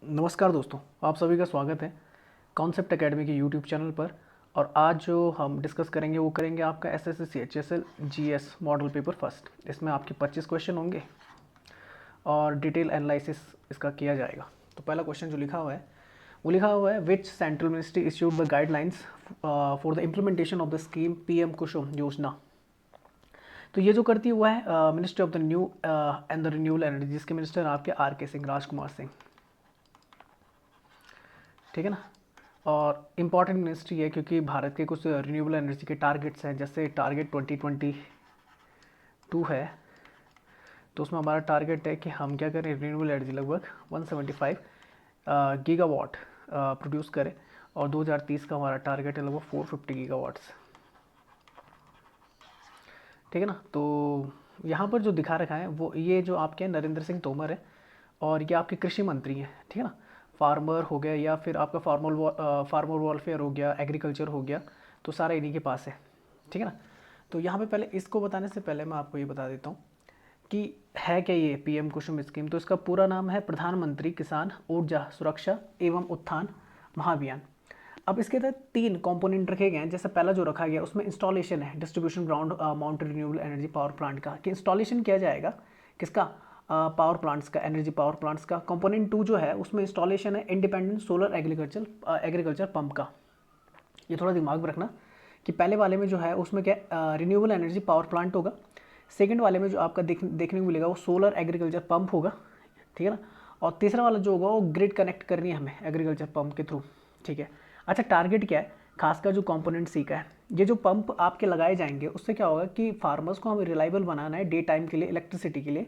नमस्कार दोस्तों, आप सभी का स्वागत है कॉन्सेप्ट एकेडमी के यूट्यूब चैनल पर। और आज जो हम डिस्कस करेंगे वो करेंगे आपका SSC CHSL GS model paper first. इसमें आपके 25 क्वेश्चन होंगे और डिटेल एनालिसिस इसका किया जाएगा। तो पहला क्वेश्चन जो लिखा हुआ है वो लिखा हुआ है, which central ministry issued the guidelines for the implementation of the scheme PM Kusum Yojana. तो ये जो करती है वो है ministry of the new and the renewable energy, जिसके मिनिस्टर आपके RK सिंह, राजकुमार सिंह। ठीक है ना। और इम्पॉर्टेंट मिनिस्ट्री है क्योंकि भारत के कुछ रिन्यूएबल एनर्जी के टारगेट्स हैं। जैसे टारगेट 2022 है, तो उसमें हमारा टारगेट है कि हम क्या करें, रिन्यूएबल एनर्जी लगभग 175 गीगावाट प्रोड्यूस करें। और 2030 का हमारा टारगेट है लगभग 450 गीगावाट्स। ठीक है ना। तो यहाँ पर जो दिखा रखा है वो ये जो आपके नरेंद्र सिंह तोमर है और ये आपके कृषि मंत्री हैं। ठीक है ना। फार्मर हो गया या फिर आपका फार्मर वेलफेयर हो गया, एग्रीकल्चर हो गया, तो सारा इन्हीं के पास है। ठीक है ना। तो यहाँ पे पहले इसको बताने से पहले मैं आपको ये बता देता हूँ कि है क्या ये PM कुसुम स्कीम। तो इसका पूरा नाम है प्रधानमंत्री किसान ऊर्जा सुरक्षा एवं उत्थान महाअभियान। अब इसके तहत 3 कंपोनेंट रखे गए हैं। जैसे पहला जो रखा गया उसमें इंस्टॉलेशन है, distribution ground mounted renewable energy power plant का, कि इंस्टॉलेशन किया जाएगा किसका, पावर प्लांट्स का, एनर्जी पावर प्लांट्स का। कंपोनेंट 2 जो है उसमें इंस्टॉलेशन है इंडिपेंडेंट सोलर एग्रीकल्चर पंप का। ये थोड़ा दिमाग में रखना कि पहले वाले में जो है उसमें क्या रिन्यूएबल एनर्जी पावर प्लांट होगा, सेकंड वाले में जो आपका देखने को मिलेगा वो सोलर एग्रीकल्चर पंप होगा। ठीक है ना। और तीसरा वाला जो होगा वो ग्रिड कनेक्ट करनी है हमें एग्रीकल्चर पंप के थ्रू। ठीक है। अच्छा, टारगेट क्या है, खासकर जो कंपोनेंट सी का है, ये जो पंप आपके लगाए जाएंगे उससे क्या होगा कि फार्मर्स को हमें रिलायबल बनाना है डे टाइम के लिए, इलेक्ट्रिसिटी के लिए,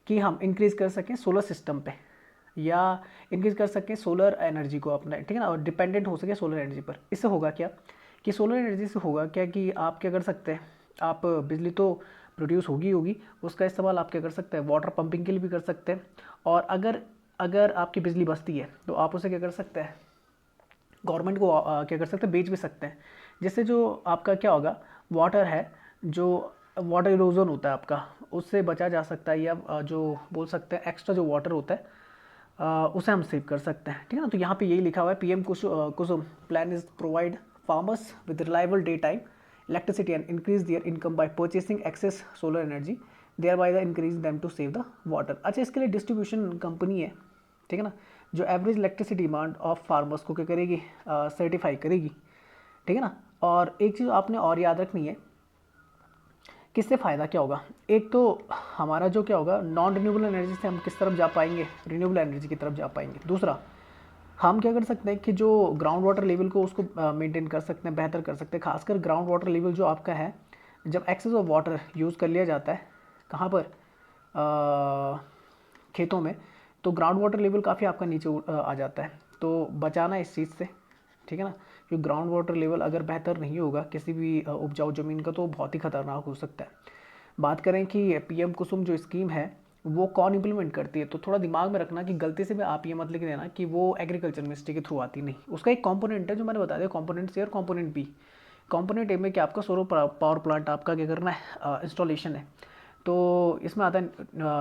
कि हम इंक्रीज़ कर सकें सोलर सिस्टम पे या इंक्रीज़ कर सकें सोलर एनर्जी को अपना। ठीक है ना। और डिपेंडेंट हो सके सोलर एनर्जी पर। इससे होगा क्या कि सोलर एनर्जी से होगा क्या कि आप क्या कर सकते हैं, आप बिजली तो प्रोड्यूस होगी, उसका इस्तेमाल आप क्या कर सकते हैं, वाटर पंपिंग के लिए भी कर सकते हैं। और अगर अगर आपकी बिजली बचती है तो आप उसे क्या कर सकते हैं, गवर्नमेंट को क्या कर सकते हैं, बेच भी सकते हैं। जिससे जो आपका क्या होगा, वाटर है, जो वाटर इरोजन होता है आपका, उससे बचा जा सकता है। या जो बोल सकते हैं एक्स्ट्रा जो वाटर होता है उसे हम सेव कर सकते हैं। ठीक है ना। तो यहाँ पे यही लिखा हुआ है, PM Kusum plan is provide farmers with reliable day time electricity and increase their income by purchasing access solar energy, thereby the increase them to save the water. अच्छा, इसके लिए डिस्ट्रीब्यूशन कंपनी है। ठीक है ना, जो average electricity demand of farmers को क्या करेगी, सर्टिफाई करेगी। ठीक है ना। और एक चीज़ आपने और याद रखनी है, किससे फ़ायदा क्या होगा। एक तो हमारा जो क्या होगा, नॉन रिन्यूएबल एनर्जी से हम किस तरफ जा पाएंगे, रिन्यूएबल एनर्जी की तरफ जा पाएंगे। दूसरा, हम क्या कर सकते हैं कि जो ग्राउंड वाटर लेवल को उसको मेंटेन कर सकते हैं, बेहतर कर सकते हैं। खासकर ग्राउंड वाटर लेवल जो आपका है, जब एक्सेस ऑफ वाटर यूज़ कर लिया जाता है कहाँ पर, खेतों में, तो ग्राउंड वाटर लेवल काफ़ी आपका नीचे आ जाता है। तो बचाना इस चीज़ से। ठीक है ना। क्योंकि ग्राउंड वाटर लेवल अगर बेहतर नहीं होगा किसी भी उपजाऊ ज़मीन का तो बहुत ही खतरनाक हो सकता है। बात करें कि PM कुसुम जो स्कीम है वो कौन इम्प्लीमेंट करती है, तो थोड़ा दिमाग में रखना कि गलती से भी आप ये मत लिख देना कि वो एग्रीकल्चर मिनिस्ट्री के थ्रू आती, नहीं। उसका एक कंपोनेंट है जो मैंने बता दिया, कंपोनेंट सी और कंपोनेंट बी। कंपोनेंट ए में क्या आपका सोलर पावर प्लांट आपका क्या करना है, इंस्टॉलेशन है। तो इसमें आता है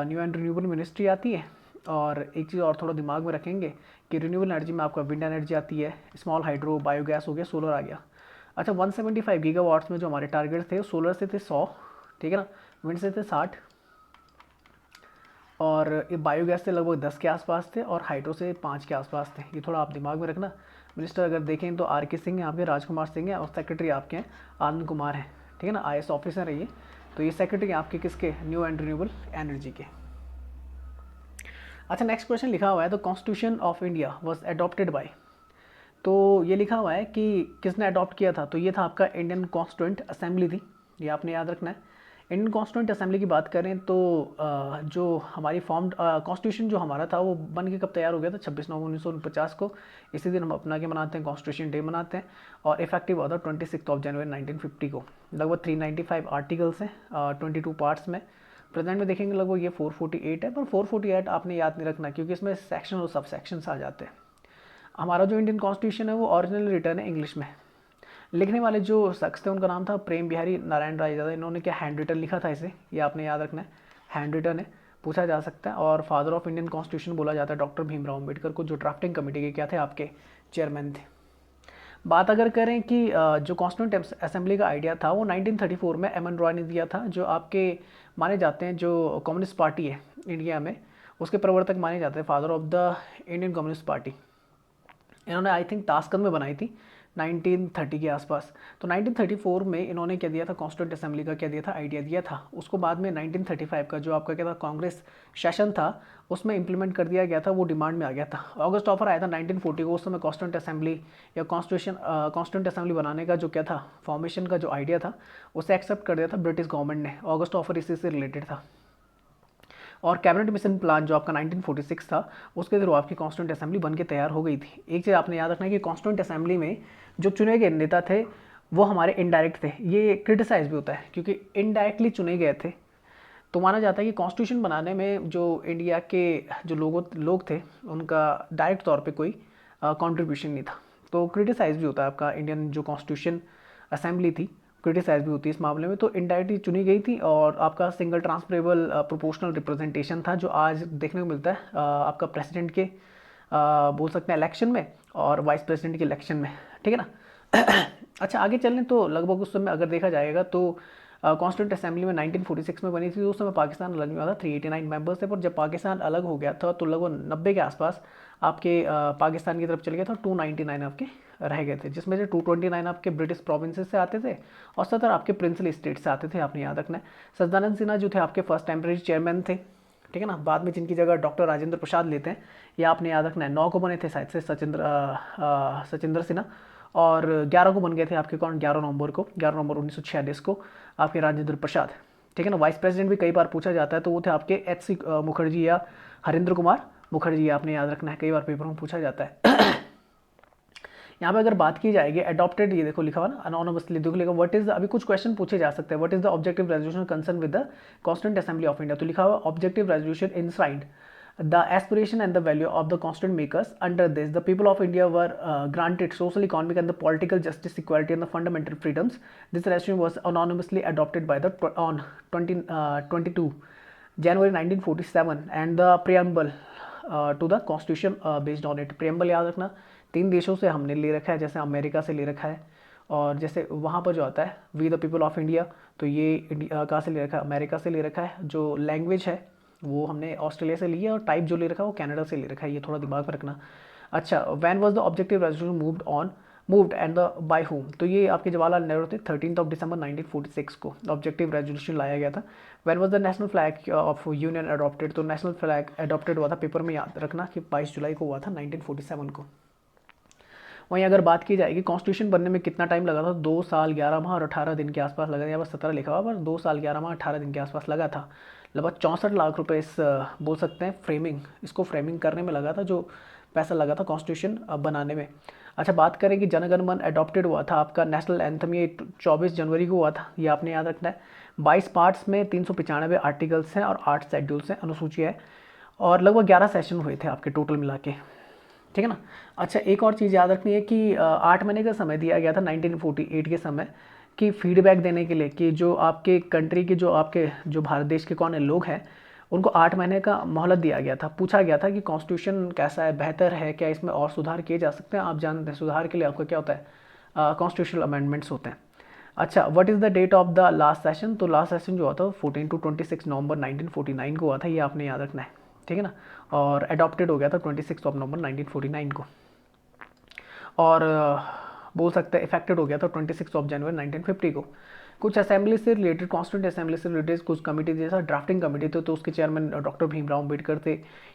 न्यू एंड रिन्यूएबल मिनिस्ट्री आती है। और एक चीज़ और थोड़ा दिमाग में रखेंगे कि रिन्यूएबल एनर्जी में आपका विंड एनर्जी आती है, स्मॉल हाइड्रो, बायोगैस हो गया, सोलर आ गया। अच्छा, 175 गीगावाट्स में जो हमारे टारगेट थे, सोलर से थे 100, ठीक है ना, विंड से थे 60, और ये बायोगैस से लगभग 10 के आसपास थे, और हाइड्रो से 5 के आसपास थे। ये थोड़ा आप दिमाग में रखना। मिनिस्टर अगर देखें तो RK सिंह हैं आपके, राजकुमार सिंह हैं, और सेक्रेटरी आपके हैं आनंद कुमार हैं। ठीक है ना, IS ऑफिसर है ये। तो ये सेक्रेटरी आपके किसके, न्यू एंड रिन्यूएबल एनर्जी के। अच्छा, नेक्स्ट क्वेश्चन लिखा हुआ है, the constitution of India was adopted by. तो ये लिखा हुआ है कि किसने अडॉप्ट किया था, तो ये था आपका इंडियन कॉन्स्टिट्यूंट असेंबली थी। ये आपने याद रखना है। इंडियन कॉन्स्टिट्यूंट असेंबली की बात करें तो जो हमारी फॉर्म्ड कॉन्स्टिट्यूशन जो हमारा था वो बन के कब तैयार हो गया था, 26 नवंबर 1949 को। इसी दिन हम अपना क्या मनाते हैं, कॉन्स्टिट्यूशन डे मनाते हैं। और इफेक्टिव हुआ था 26 जनवरी 1950 को। लगभग 395 आर्टिकल्स हैं, 22 पार्ट्स में। प्रेजेंट में देखेंगे लगभग ये 448 है, पर 448 आपने याद नहीं रखना क्योंकि इसमें सेक्शन और सब सेक्शंस आ जाते हैं। हमारा जो इंडियन कॉन्स्टिट्यूशन है वो ओरिजिनल रिटर्न है इंग्लिश में। लिखने वाले जो शख्स थे उनका नाम था प्रेम बिहारी नारायण राय। ज़्यादा इन्होंने क्या हैंड रिटन लिखा था इसे, ये आपने याद रखना है, हैंड रिटन है। पूछा जा सकता है। और फादर ऑफ इंडियन कॉन्स्टिट्यूशन बोला जाता है डॉक्टर भीमराव अम्बेडकर को, जो ड्राफ्टिंग कमेटी के क्या थे, आपके चेयरमैन थे। बात अगर करें कि जो कॉन्स्टिट्यूंट असेंबली का आइडिया था वो 1934 में एम एन रॉय ने दिया था, जो आपके माने जाते हैं जो कम्युनिस्ट पार्टी है इंडिया में, उसके प्रवर्तक माने जाते हैं, father of the Indian communist party. इन्होंने आई थिंक ताशकंद में बनाई थी 1930 के आसपास। तो 1934 में इन्होंने क्या दिया था, कॉन्स्टिट्यूंट असेंबली का क्या दिया था, आइडिया दिया था। उसको बाद में 1935 का जो आपका क्या था कांग्रेस सेशन था उसमें इंप्लीमेंट कर दिया गया था, वो डिमांड में आ गया था। ऑगस्ट ऑफर आया था 1940 को, उस समय कॉन्स्टिट्यूंट असेंबली या कॉन्स्टिट्यूंट असेंबली बनाने का जो क्या था फॉर्मेशन का जो आइडिया था उसे एक्सेप्ट कर दिया था ब्रिटिश गवर्नमेंट ने। ऑगस्ट ऑफर इसी से रिलेटेड था। और कैबिनेट मिशन प्लान जो आपका 1946 था उसके थ्रू आपकी कॉन्स्टिट्यूंट असेंबली बन के तैयार हो गई थी। एक चीज़ आपने याद रखना है कि कॉन्स्टिट्यूंट असेंबली में जो चुने गए नेता थे वो हमारे इनडायरेक्ट थे। ये क्रिटिसाइज भी होता है क्योंकि इनडायरेक्टली चुने गए थे। तो माना जाता है कि कॉन्स्टिट्यूशन बनाने में जो इंडिया के जो लोग थे उनका डायरेक्ट तौर पे कोई कंट्रीब्यूशन नहीं था। तो क्रिटिसाइज भी होता है आपका इंडियन जो कॉन्स्टिट्यूशन असेंबली थी, क्रिटिसाइज भी होती है इस मामले में। तो इनडायरेक्टली चुनी गई थी और आपका सिंगल ट्रांसफरेबल प्रोपोर्शनल रिप्रेजेंटेशन था, जो आज देखने को मिलता है आपका प्रेसिडेंट के बोल सकते हैं इलेक्शन में और वाइस प्रेसिडेंट के इलेक्शन में, ठीक है ना। अच्छा आगे चलें तो लगभग उस समय अगर देखा जाएगा तो कॉन्स्टिट्यूंट असेंबली में 1946 में बनी थी। उस समय पाकिस्तान अलग हुआ था, 389 मेंबर्स थे। पर जब पाकिस्तान अलग हो गया था तो लगभग 90 के आसपास आपके पाकिस्तान की तरफ चले गया था। 299 आपके रह गए थे, जिसमें से 229 आपके ब्रिटिश प्रोविंसेस से आते थे और 70 आपके प्रिंसली स्टेट से आते थे। आपने याद रखना है। सच्चिदानंद सिन्हा जो थे आपके फर्स्ट टेम्परेरी चेयरमैन थे, ठीक है ना। बाद में जिनकी जगह डॉक्टर राजेंद्र प्रसाद लेते हैं, ये आपने याद रखना है। 9 को बने थे शायद से सचिंद्र सिन्हा, और 11 को बन गए थे आपके कौन, 11 नवंबर को, 11 नवंबर 1946 को आपके राजेंद्र प्रसाद, ठीक है ना। वाइस प्रेसिडेंट भी कई बार पूछा जाता है तो वो थे आपके एच.सी. मुखर्जी या हरेंद्र कुमार मुखर्जी, आपने याद रखना है, कई बार पेपर में पूछा जाता है। यहाँ पे अगर बात की जाएगी अडॉप्टेड, ये देखो लिखा हुआ ना अनोनमसली, देखो लिखा व्हाट इज, अभी कुछ क्वेश्चन पूछे जा सकते हैं। What is the objective resolution concern with the constituent assembly of India, तो लिखा हुआ objective resolution inside the aspiration and the value of the constituent makers. Under this, the people of India were granted social, economic, and the political justice, equality, and the fundamental freedoms. This resolution was anonymously adopted by the on 22 January 1947, and the preamble to the constitution based on it. Preamble याद रखना, 3 देशों से हमने ले रखा है, जैसे America से ले रखा है, और जैसे वहाँ पर जो आता है we the people of India, तो ये इंडिया कहाँ से ले रखा है, अमेरिका से ले रखा है। जो लैंग्वेज है वो हमने ऑस्ट्रेलिया से ली है, और टाइप जो ले रखा है वो कनाडा से ले रखा है, ये थोड़ा दिमाग में रखना। अच्छा, when was the objective resolution moved and the by whom, तो ये आपके जवाहरलाल नेहरू थे। 13 दिसंबर 1946 को ऑब्जेक्टिव रेजोल्यूशन लाया गया था। When was the national flag of union adopted, तो नेशनल फ्लैग अडॉप्टेड हुआ था, पेपर में याद रखना कि 22 जुलाई को हुआ था 1947 को। वहीं अगर बात की जाएगी कॉन्स्टिट्यूशन बनने में कितना टाइम लगा था, 2 साल 11 माह और 18 दिन के आसपास लगा था। यहाँ पर 17 लिखा हुआ, पर 2 साल 11 माह 18 दिन के आसपास लगा था। लगभग 64 लाख रुपए इस बोल सकते हैं इसको फ्रेमिंग करने में लगा था, जो पैसा लगा था कॉन्स्टिट्यूशन बनाने में। अच्छा, बात करें कि जनगण मन अडॉप्टेड हुआ था आपका नेशनल एंथम, ये 24 जनवरी को हुआ था, ये आपने याद रखना है। 22 पार्ट्स में 395 आर्टिकल्स हैं और 8 शेड्यूल्स हैं, अनुसूची है, और लगभग 11 सेशन हुए थे आपके टोटल मिला के, ठीक है ना। अच्छा, एक और चीज़ याद रखनी है कि 8 महीने का समय दिया गया था 1948 के समय कि फीडबैक देने के लिए, कि जो आपके कंट्री के जो भारत देश के कौन है लोग हैं उनको 8 महीने का मोहलत दिया गया था। पूछा गया था कि कॉन्स्टिट्यूशन कैसा है, बेहतर है क्या, इसमें और सुधार किए जा सकते हैं। आप जानते हैं सुधार के लिए आपका क्या होता है, कॉन्स्टिट्यूशनल अमेंडमेंट्स होते हैं। अच्छा, what is the date of the last session, तो लास्ट सेशन जो हुआ था 14 to 26 नवंबर 1949 को हुआ था, ये आपने याद रखना है, ठीक है ना। और अडॉप्टेड हो गया था 26 नवंबर 1949 को, और बोल सकते हैं इफेक्टेड हो गया था 26 जनवरी 1950 को। कुछ असेंबली से रिलेटेड, कॉन्स्टिट्यूंट असेंबली से रिलेटेड कुछ कमेटी, जैसा ड्राफ्टिंग कमेटी थे तो उसके चेयरमैन डॉक्टर भीमराव अम्बेडकर थे।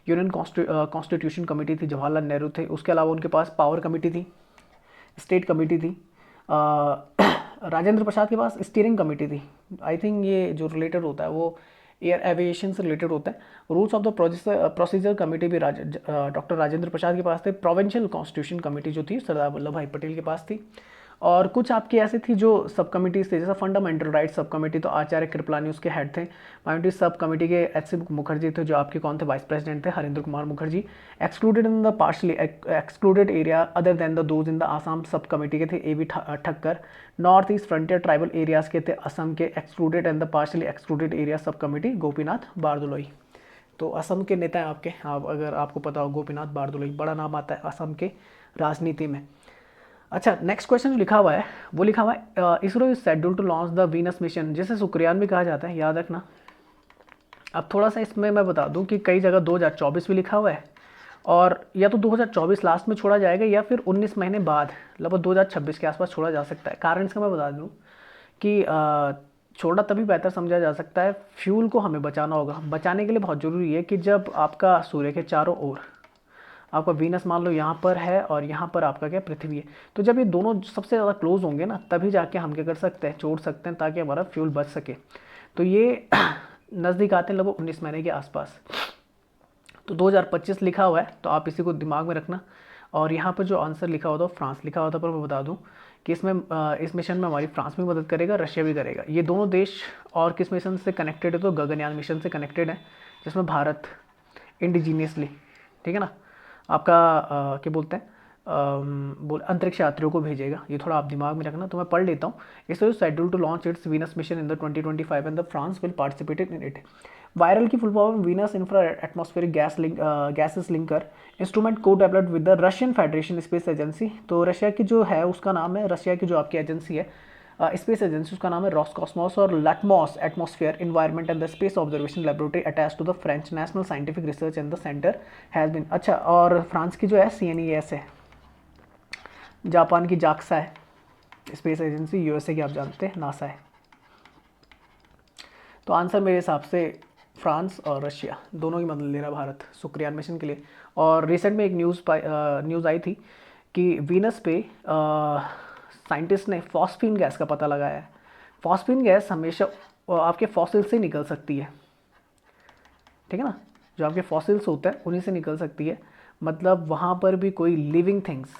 यूनियन कॉन्स्टिट्यूशन कमेटी थी, जवाहरलाल नेहरू थे। उसके अलावा उनके पास पावर कमेटी थी, स्टेट कमेटी थी, राजेंद्र प्रसाद के पास स्टीयरिंग कमेटी थी। आई थिंक ये जो रिलेटेड होता है वो एयर एविएशन से रिलेटेड होता है। Rules of the procedure committee भी डॉक्टर राजेंद्र प्रसाद के पास थे। प्रोविंशियल कॉन्स्टिट्यूशन कमेटी जो थी सरदार वल्लभ भाई पटेल के पास थी। और कुछ आपकी ऐसी थी जो सब कमिटीज थे, जैसा फंडामेंटल राइट्स सब कमेटी, तो आचार्य कृपलानी उसके हेड थे। माइनॉरिटी सब कमेटी के एच.सी. मुखर्जी थे, जो आपके कौन थे, वाइस प्रेसिडेंट थे, Harendra Kumar Mukherjee. Excluded in the partially excluded area other then the those in the Assam sub committee के थे A B. Thakkar. North east frontier tribal areas के थे असम के excluded and the partially excluded area sub committee Gopinath Bardoloi, तो असम के नेता हैं आपके, आप अगर आपको पता हो, गोपीनाथ बारदोलाई, बड़ा नाम आता है असम के राजनीति में। अच्छा, नेक्स्ट क्वेश्चन जो लिखा हुआ है वो लिखा हुआ है ISRO is scheduled to launch the Venus mission, जिसे शुक्रयान भी कहा जाता है, याद रखना। अब थोड़ा सा इसमें मैं बता दूं कि कई जगह 2024 भी लिखा हुआ है, और या तो 2024 लास्ट में छोड़ा जाएगा या फिर 19 महीने बाद लगभग 2026 के आसपास छोड़ा जा सकता है। कारण इसका मैं बता दूं कि छोड़ना तभी बेहतर समझा जा सकता है, फ्यूल को हमें बचाना होगा। बचाने के लिए बहुत ज़रूरी है कि जब आपका सूर्य के चारों ओर आपका वीनस मान लो यहाँ पर है और यहाँ पर आपका क्या पृथ्वी है, तो जब ये दोनों सबसे ज़्यादा क्लोज होंगे ना, तभी जाके हम क्या कर सकते हैं, छोड़ सकते हैं, ताकि हमारा फ्यूल बच सके। तो ये नज़दीक आते हैं लगभग 19 महीने के आसपास। तो 2025 लिखा हुआ है, तो आप इसी को दिमाग में रखना। और यहाँ पर जो आंसर लिखा होता है फ्रांस लिखा होता है, पर मैं बता दूँ कि इसमें इस मिशन में हमारी फ्रांस भी मदद करेगा, रशिया भी करेगा। ये दोनों देश और किस मिशन से कनेक्टेड है, तो गगनयान मिशन से कनेक्टेड है, जिसमें भारत इंडिजीनियसली, ठीक है ना, आपका क्या बोलते हैं, अंतरिक्ष यात्रियों को भेजेगा। ये थोड़ा आप दिमाग में रखना। तो मैं पढ़ लेता हूँ। ISRO is scheduled to launch its Venus mission in the 2025 and the France will participated in it. VIRAL की full form Venus infra atmospheric gases linker instrument को developed with the Russian federation space agency. तो Russia की जो है उसका नाम है, Russia की जो आपकी एजेंसी है स्पेस एजेंसी, उसका नाम है रॉसकॉस्मोस, और LATMOS atmosphere environment and the space observation laboratory attach to the French national scientific research and the centre has been. अच्छा, और फ्रांस की जो है CNES है, जापान की जाक्सा है स्पेस एजेंसी, USA की आप जानते हैं नासा है। तो आंसर मेरे हिसाब से फ्रांस और रशिया दोनों की मदद ले रहा भारत शुक्रयान मिशन के लिए। और रिसेंट में एक न्यूज़ आई थी कि वीनस पे साइंटिस्ट ने फॉस्फीन गैस का पता लगाया है। फॉस्फीन गैस हमेशा आपके फॉसिल से निकल सकती है, ठीक है ना, जो आपके फॉसिल्स होते हैं उन्हीं से निकल सकती है। मतलब वहाँ पर भी कोई लिविंग थिंग्स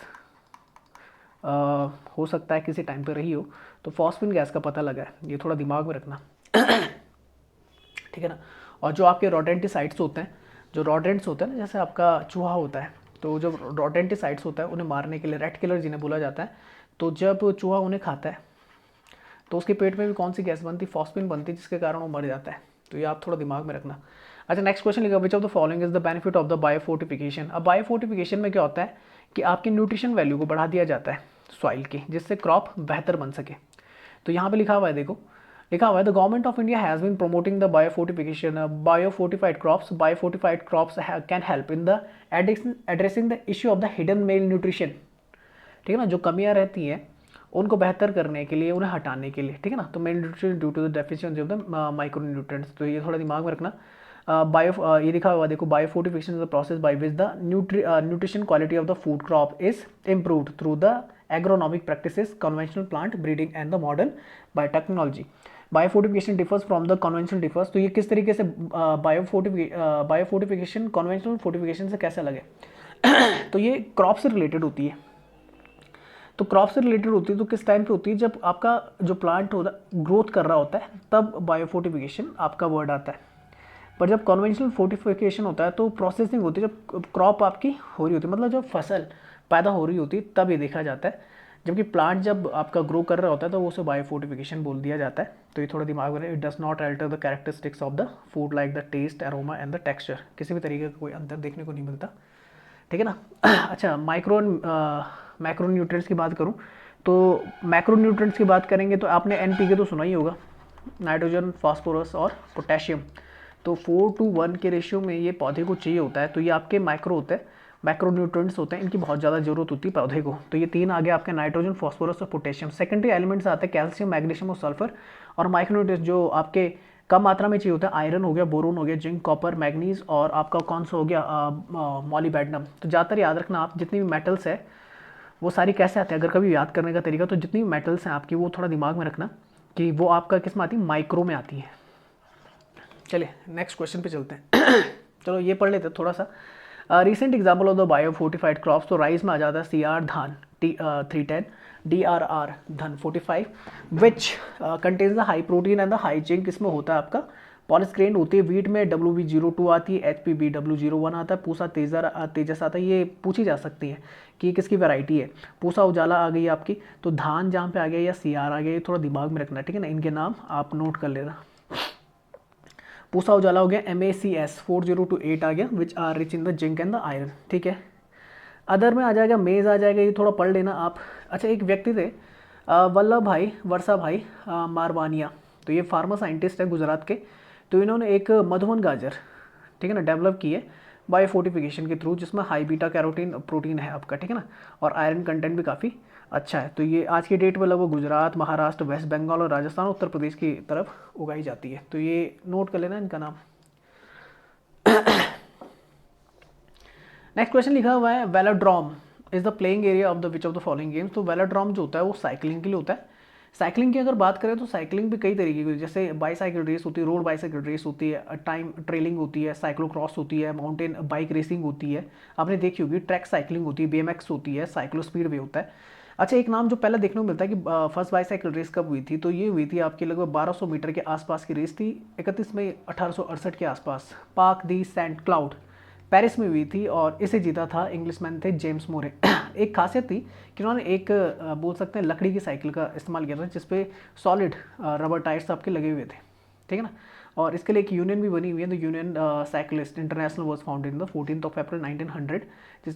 हो सकता है किसी टाइम पे रही हो, तो फॉस्फीन गैस का पता लगा है, ये थोड़ा दिमाग में रखना। ठीक है ना। और जो आपके रोडेंटिसाइड्स होते हैं, जो रोडेंट्स होते हैं ना, जैसे आपका चूहा होता है, तो जो रोडेंटिसाइड्स होता है उन्हें मारने के लिए रेट किलर जिन्हें बोला जाता है, तो जब चूहा उन्हें खाता है तो उसके पेट में भी कौन सी गैस बनती, फॉस्फीन बनती, जिसके कारण वो मर जाता है। तो ये आप थोड़ा दिमाग में रखना। अच्छा, नेक्स्ट क्वेश्चन लिखा, विच of the following is the benefit of the biofortification. अब बायोफोर्टिफिकेशन में क्या होता है कि आपकी न्यूट्रिशन वैल्यू को बढ़ा दिया जाता है सॉइल की, जिससे क्रॉप बेहतर बन सके। तो यहाँ पे लिखा हुआ है, देखो लिखा हुआ है, the government of India has been promoting the biofortification, biofortified crops can help in the addressing the issue of the hidden malnutrition, ठीक है ना, जो कमियां रहती हैं उनको बेहतर करने के लिए, उन्हें हटाने के लिए, ठीक है ना। तो malnutrition due to the deficiency of the micronutrients, तो ये थोड़ा दिमाग में रखना। ये लिखा हुआ देखो, biofortification is the process by which the nutrition quality of the food crop is improved through the agronomic practices, conventional plant breeding and the modern biotechnology. Biofortification differs from the conventional differs, तो ये किस तरीके से biofortification conventional fortification से कैसे अलग है। तो ये क्रॉप से रिलेटेड होती है। तो क्रॉप से रिलेटेड होती है तो किस टाइम पे होती है, जब आपका जो प्लांट होता है ग्रोथ कर रहा होता है, तब बायोफोर्टिफिकेशन आपका वर्ड आता है। पर जब कन्वेंशनल फोर्टिफिकेशन होता है तो प्रोसेसिंग होती है, जब क्रॉप आपकी हो रही होती है, मतलब जब फसल पैदा हो रही होती है तब ये देखा जाता है। जबकि प्लांट जब आपका ग्रो कर रहा होता है तो वो उसे बायोफोर्टिफिकेशन बोल दिया जाता है। तो ये थोड़ा दिमाग में, it does not alter the characteristics of the food like the taste, aroma and the texture, किसी भी तरीके का कोई अंतर देखने को नहीं मिलता, ठीक है ना। अच्छा, मैक्रो न्यूट्रिएंट्स की बात करूं तो मैक्रो न्यूट्रिएंट्स की बात करेंगे तो आपने NPK तो सुना ही होगा, नाइट्रोजन, फास्फोरस और पोटेशियम। तो 4:1 के रेशियो में ये पौधे को चाहिए होता है। तो ये आपके माइक्रो होते हैं, मैक्रो न्यूट्रिएंट्स होते हैं, इनकी बहुत ज़्यादा जरूरत होती है पौधे को। तो ये तीन आगे आपके नाइट्रोजन, फास्फोरस और पोटेशियम। सेकेंडरी एलिमेंट्स आते हैं कैल्शियम, मैग्नीशियम और सल्फर। और माइक्रो न्यूट्रिएंट्स जो आपके कम मात्रा में चाहिए होता है, आयरन हो गया, बोरोन हो गया, जिंक, कॉपर, मैग्नीज और आपका कौन सा हो गया मॉलिबेडनम। तो ज़्यादातर याद रखना आप, जितनी भी मेटल्स है वो सारी कैसे आते हैं, अगर कभी याद करने का तरीका, तो जितनी भी मेटल्स हैं आपकी वो थोड़ा दिमाग में रखना कि वो आपका किस में आती है, माइक्रो में आती है। चलिए नेक्स्ट क्वेश्चन पे चलते हैं। चलो ये पढ़ लेते हैं थोड़ा सा। Recent example of the biofortified crops, तो राइस में आ जाता है CR धान 310, DRR धन 45, which contains the high protein and the high zinc. इसमें होता है आपका पॉलिस्क्रेन होती है। वीट में WB02 आती है, HPBW01 आता है, पूसा तेजस आता है। ये पूछी जा सकती है कि किसकी वैरायटी है। पूसा उजाला आ गई आपकी, तो धान जहाँ पे आ गया या CR आ गया, ये थोड़ा दिमाग में रखना, ठीक है ना। इनके नाम आप नोट कर लेना। पूसा उजाला हो गया MACS 4028 आ गया, which are rich in the zinc and the iron, ठीक है। अदर में आ जाएगा मेज़ आ जाएगा, ये थोड़ा पढ़ लेना आप। अच्छा, एक व्यक्ति थे वल्लभ भाई वर्षा भाई मारवानिया, तो ये फार्मा साइंटिस्ट है गुजरात के। तो इन्होंने एक मधुवन गाजर, ठीक है ना, डेवलप की है बायो फोर्टिफिकेशन के थ्रू, जिसमें हाई बीटा कैरोटीन प्रोटीन है आपका, ठीक है ना, और आयरन कंटेंट भी काफ़ी अच्छा है। तो ये आज की डेट में लगभग गुजरात, महाराष्ट्र, वेस्ट बंगाल और राजस्थान, उत्तर प्रदेश की तरफ उगाई जाती है। तो ये नोट कर लेना इनका नाम। नेक्स्ट क्वेश्चन लिखा हुआ है velodrome is the playing area of the which of the following games. तो वेलोड्रोम जो होता है वो साइकिलिंग के लिए होता है। साइकिलिंग की अगर बात करें तो साइकिलिंग भी कई तरीके की, जैसे बाईसाइकिल रेस होती है, रोड बाईसाइकिल रेस होती है, टाइम ट्रेलिंग होती है, साइक्लो क्रॉस होती है, माउंटेन बाइक रेसिंग होती है, आपने देखी होगी, ट्रैक साइकिलिंग होती है, BMX होती है, साइक्लो स्पीड वे होता है। अच्छा, एक नाम जो पहले देखने को मिलता है कि फर्स्ट बाईसाइकिल रेस कब हुई थी, तो ये हुई थी आपकी लगभग 1200 मीटर के आसपास की रेस थी, 31 मई 1868 के आसपास, पार्क दी सेंट क्लाउड पेरिस में हुई थी, और इसे जीता था इंग्लिशमैन थे जेम्स मोरे। एक खासियत थी कि उन्होंने एक बोल सकते हैं लकड़ी की साइकिल का इस्तेमाल किया था, जिसपे सॉलिड रबर टायर्स आपके लगे हुए थे, ठीक है ना। और इसके लिए एक यूनियन भी बनी हुई है, the union cyclist international was founded in the 14 अप्रैल 1900,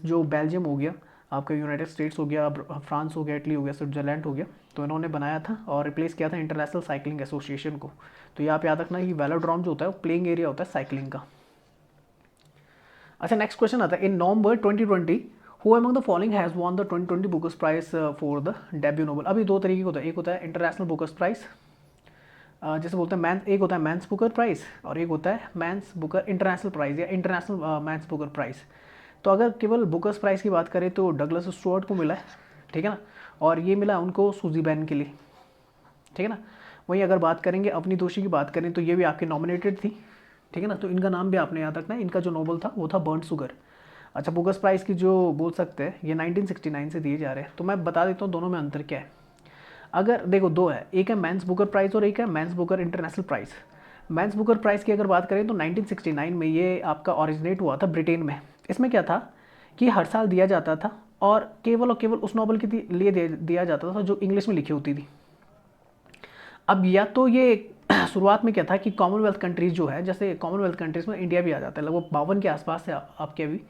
जो बेल्जियम हो गया आपका, यूनाइटेड स्टेट्स हो गया, फ्रांस हो गया, इटली हो गया, स्विट्जरलैंड हो गया, तो इन्होंने बनाया था और रिप्लेस किया था इंटरनेशनल साइकिलिंग एसोसिएशन को। तो ये आप याद रखना कि वेलोड्रोम जो होता है वो प्लेइंग एरिया होता है साइकिलिंग का। अच्छा, नेक्स्ट क्वेश्चन आता है, in November 2020 who among the following has won the 2020 Bookers prize for the debut novel. अभी दो तरीके का होता है, एक होता है इंटरनेशनल बुकर्स प्राइज, जैसे बोलते हैं मैन, एक होता है मैंस बुकर प्राइज और एक होता है मैंस बुकर इंटरनेशनल प्राइज या इंटरनेशनल मैंस बुकर प्राइज। तो अगर केवल बुकर्स प्राइज की बात करें तो डगलस स्टुअर्ट को मिला है, ठीक है ना, और ये मिला उनको सूजी बैन के लिए, ठीक है ना। वहीं अगर बात करेंगे अपनी दोषी की बात करें तो ये भी आपकी नॉमिनेटेड थी, ठीक है ना। तो इनका नाम भी आपने याद रखना है, इनका जो नोबल था वो था बर्न्ट शुगर। अच्छा, बुकर्स प्राइज़ की जो बोल सकते हैं ये 1969 से दिए जा रहे हैं। तो मैं बता देता हूँ दोनों में अंतर क्या है। अगर देखो दो है, एक है मैंस बुकर प्राइज़ और एक है Man's Booker International Prize. Man's Booker Prize की अगर बात करें तो 1969 में ये आपका ऑरिजिनेट हुआ था ब्रिटेन में। इसमें क्या था कि हर साल दिया जाता था और केवल उस नॉवल के लिए दिया जाता था जो इंग्लिश में लिखी होती थी। अब या तो ये शुरुआत में क्या था कि कॉमनवेल्थ कंट्रीज जो है, जैसे कॉमनवेल्थ कंट्रीज में इंडिया भी आ जाता है, लगभग 52 के आसपास है आपके अभी।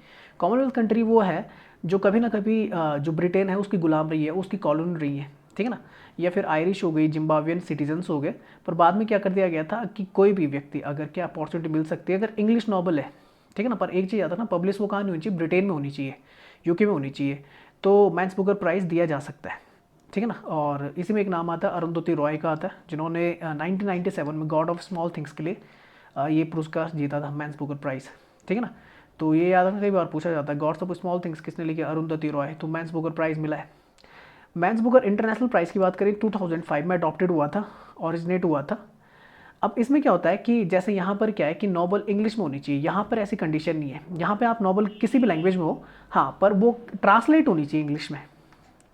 कॉमनवेल्थ कंट्री वो है जो कभी ना कभी जो ब्रिटेन है उसकी गुलाम रही है, उसकी कॉलोनी रही है, ठीक है ना। या फिर आयरिश हो गई, जिम्बाब्वियन सिटीजन्स हो गए। पर बाद में क्या कर दिया गया था कि कोई भी व्यक्ति अगर क्या अपॉर्चुनिटी मिल सकती है, अगर इंग्लिश नॉवल है, ठीक है ना, पर एक चीज़ आता है ना, पब्लिश वो कहाँ नहीं होनी चाहिए, ब्रिटेन में होनी चाहिए, यूके में होनी चाहिए, तो मैंस बुकर प्राइज़ दिया जा सकता है, ठीक है ना। और इसी में एक नाम आता है अरुंधति रॉय का आता है, जिन्होंने 1997 में गॉड ऑफ स्मॉल थिंग्स के लिए ये पुरस्कार जीता था, मैंस बुकर प्राइज़, ठीक है ना। तो ये याद रखना, कई बार पूछा जाता है गॉड्स ऑफ स्मॉल थिंग्स किसने लिखी, अरुंधति रॉय, तो मैंस बुकर प्राइज़ मिला है। मैंस बुकर इंटरनेशनल प्राइज़ की बात करें 2005 में अडॉप्टेड हुआ था, ऑरिजिनेट हुआ था। अब इसमें क्या होता है कि जैसे यहाँ पर क्या है कि नॉवल इंग्लिश में होनी चाहिए, यहाँ पर ऐसी कंडीशन नहीं है। यहाँ पे आप नॉवल किसी भी लैंग्वेज में हो, हाँ, पर वो ट्रांसलेट होनी चाहिए इंग्लिश में,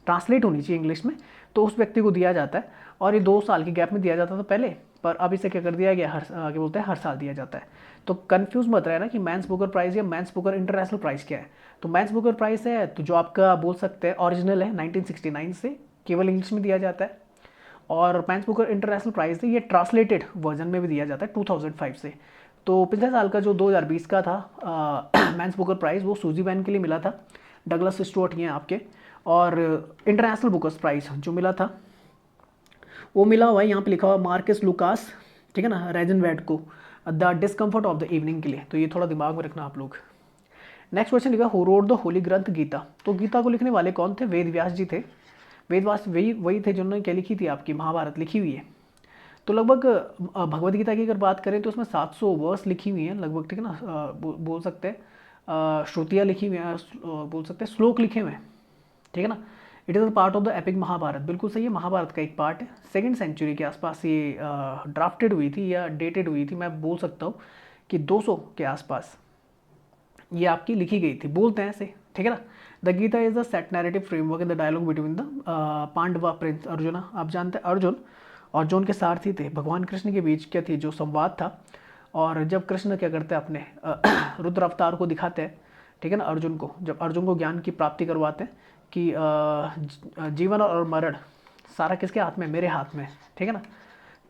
ट्रांसलेट होनी चाहिए इंग्लिश में, तो उस व्यक्ति को दिया जाता है। और ये 2 साल के गैप में दिया जाता था पहले, पर अब इसे क्या कर दिया गया, क्या बोलते हैं, हर साल दिया जाता है। तो कंफ्यूज मत रहे ना कि मैंस बुकर प्राइज़ या मैंस बुकर इंटरनेशनल प्राइज़ क्या है। तो मैंस बुकर प्राइज़ है तो जो आपका बोल सकते हैं ओरिजिनल है 1969 से, केवल इंग्लिश में दिया जाता है। और मैंस बुकर इंटरनेशनल प्राइज़ है, ये ट्रांसलेटेड वर्जन में भी दिया जाता है 2005 से। तो पिछले साल का जो 2020 का था मैंस बुकर प्राइज़, वो सूजी बैन के लिए मिला था, डगलस स्टुअर्ट ये हैं आपके। और इंटरनेशनल बुकर्स प्राइज़ जो मिला था वो मिला हुआ है, यहाँ पे लिखा हुआ मार्कस लुकास, ठीक है ना, रेजनवेट को, the discomfort of the evening के लिए। तो ये थोड़ा दिमाग में रखना आप लोग। नेक्स्ट क्वेश्चन लिखा, हु रोट द होली ग्रंथ गीता। तो गीता को लिखने वाले कौन थे, वेद व्यास जी थे। वेद व्यास वही थे जिन्होंने क्या लिखी थी, आपकी महाभारत लिखी हुई है। तो लगभग भगवद गीता की अगर बात करें तो उसमें 700 वर्स लिखी हुई हैं लगभग, ठीक है ना, बोल सकते हैं श्रुतियाँ लिखी हुई हैं, बोल सकते हैं श्लोक लिखे हुए हैं, ठीक है ना। It is a part of the epic Mahabharata, बिल्कुल सही है, महाभारत का एक पार्ट है। 2nd सेंचुरी के आसपास ये ड्राफ्टेड हुई थी या डेटेड हुई थी, मैं बोल सकता हूँ कि 200 के आसपास ये आपकी लिखी गई थी, बोलते हैं ऐसे, ठीक है ना। The Gita is the set narrative framework in the dialogue between the Pandava prince Arjuna. आप जानते हैं अर्जुन और जो उनके सारथी थे भगवान कृष्ण के बीच क्या थी, जो संवाद था। और जब कृष्ण क्या करते हैं, अपने रुद्र अवतार को दिखाते हैं, ठीक है ना, अर्जुन को, जब अर्जुन को ज्ञान की प्राप्ति करवाते हैं कि जीवन और मरण सारा किसके हाथ में, मेरे हाथ में, ठीक है ना।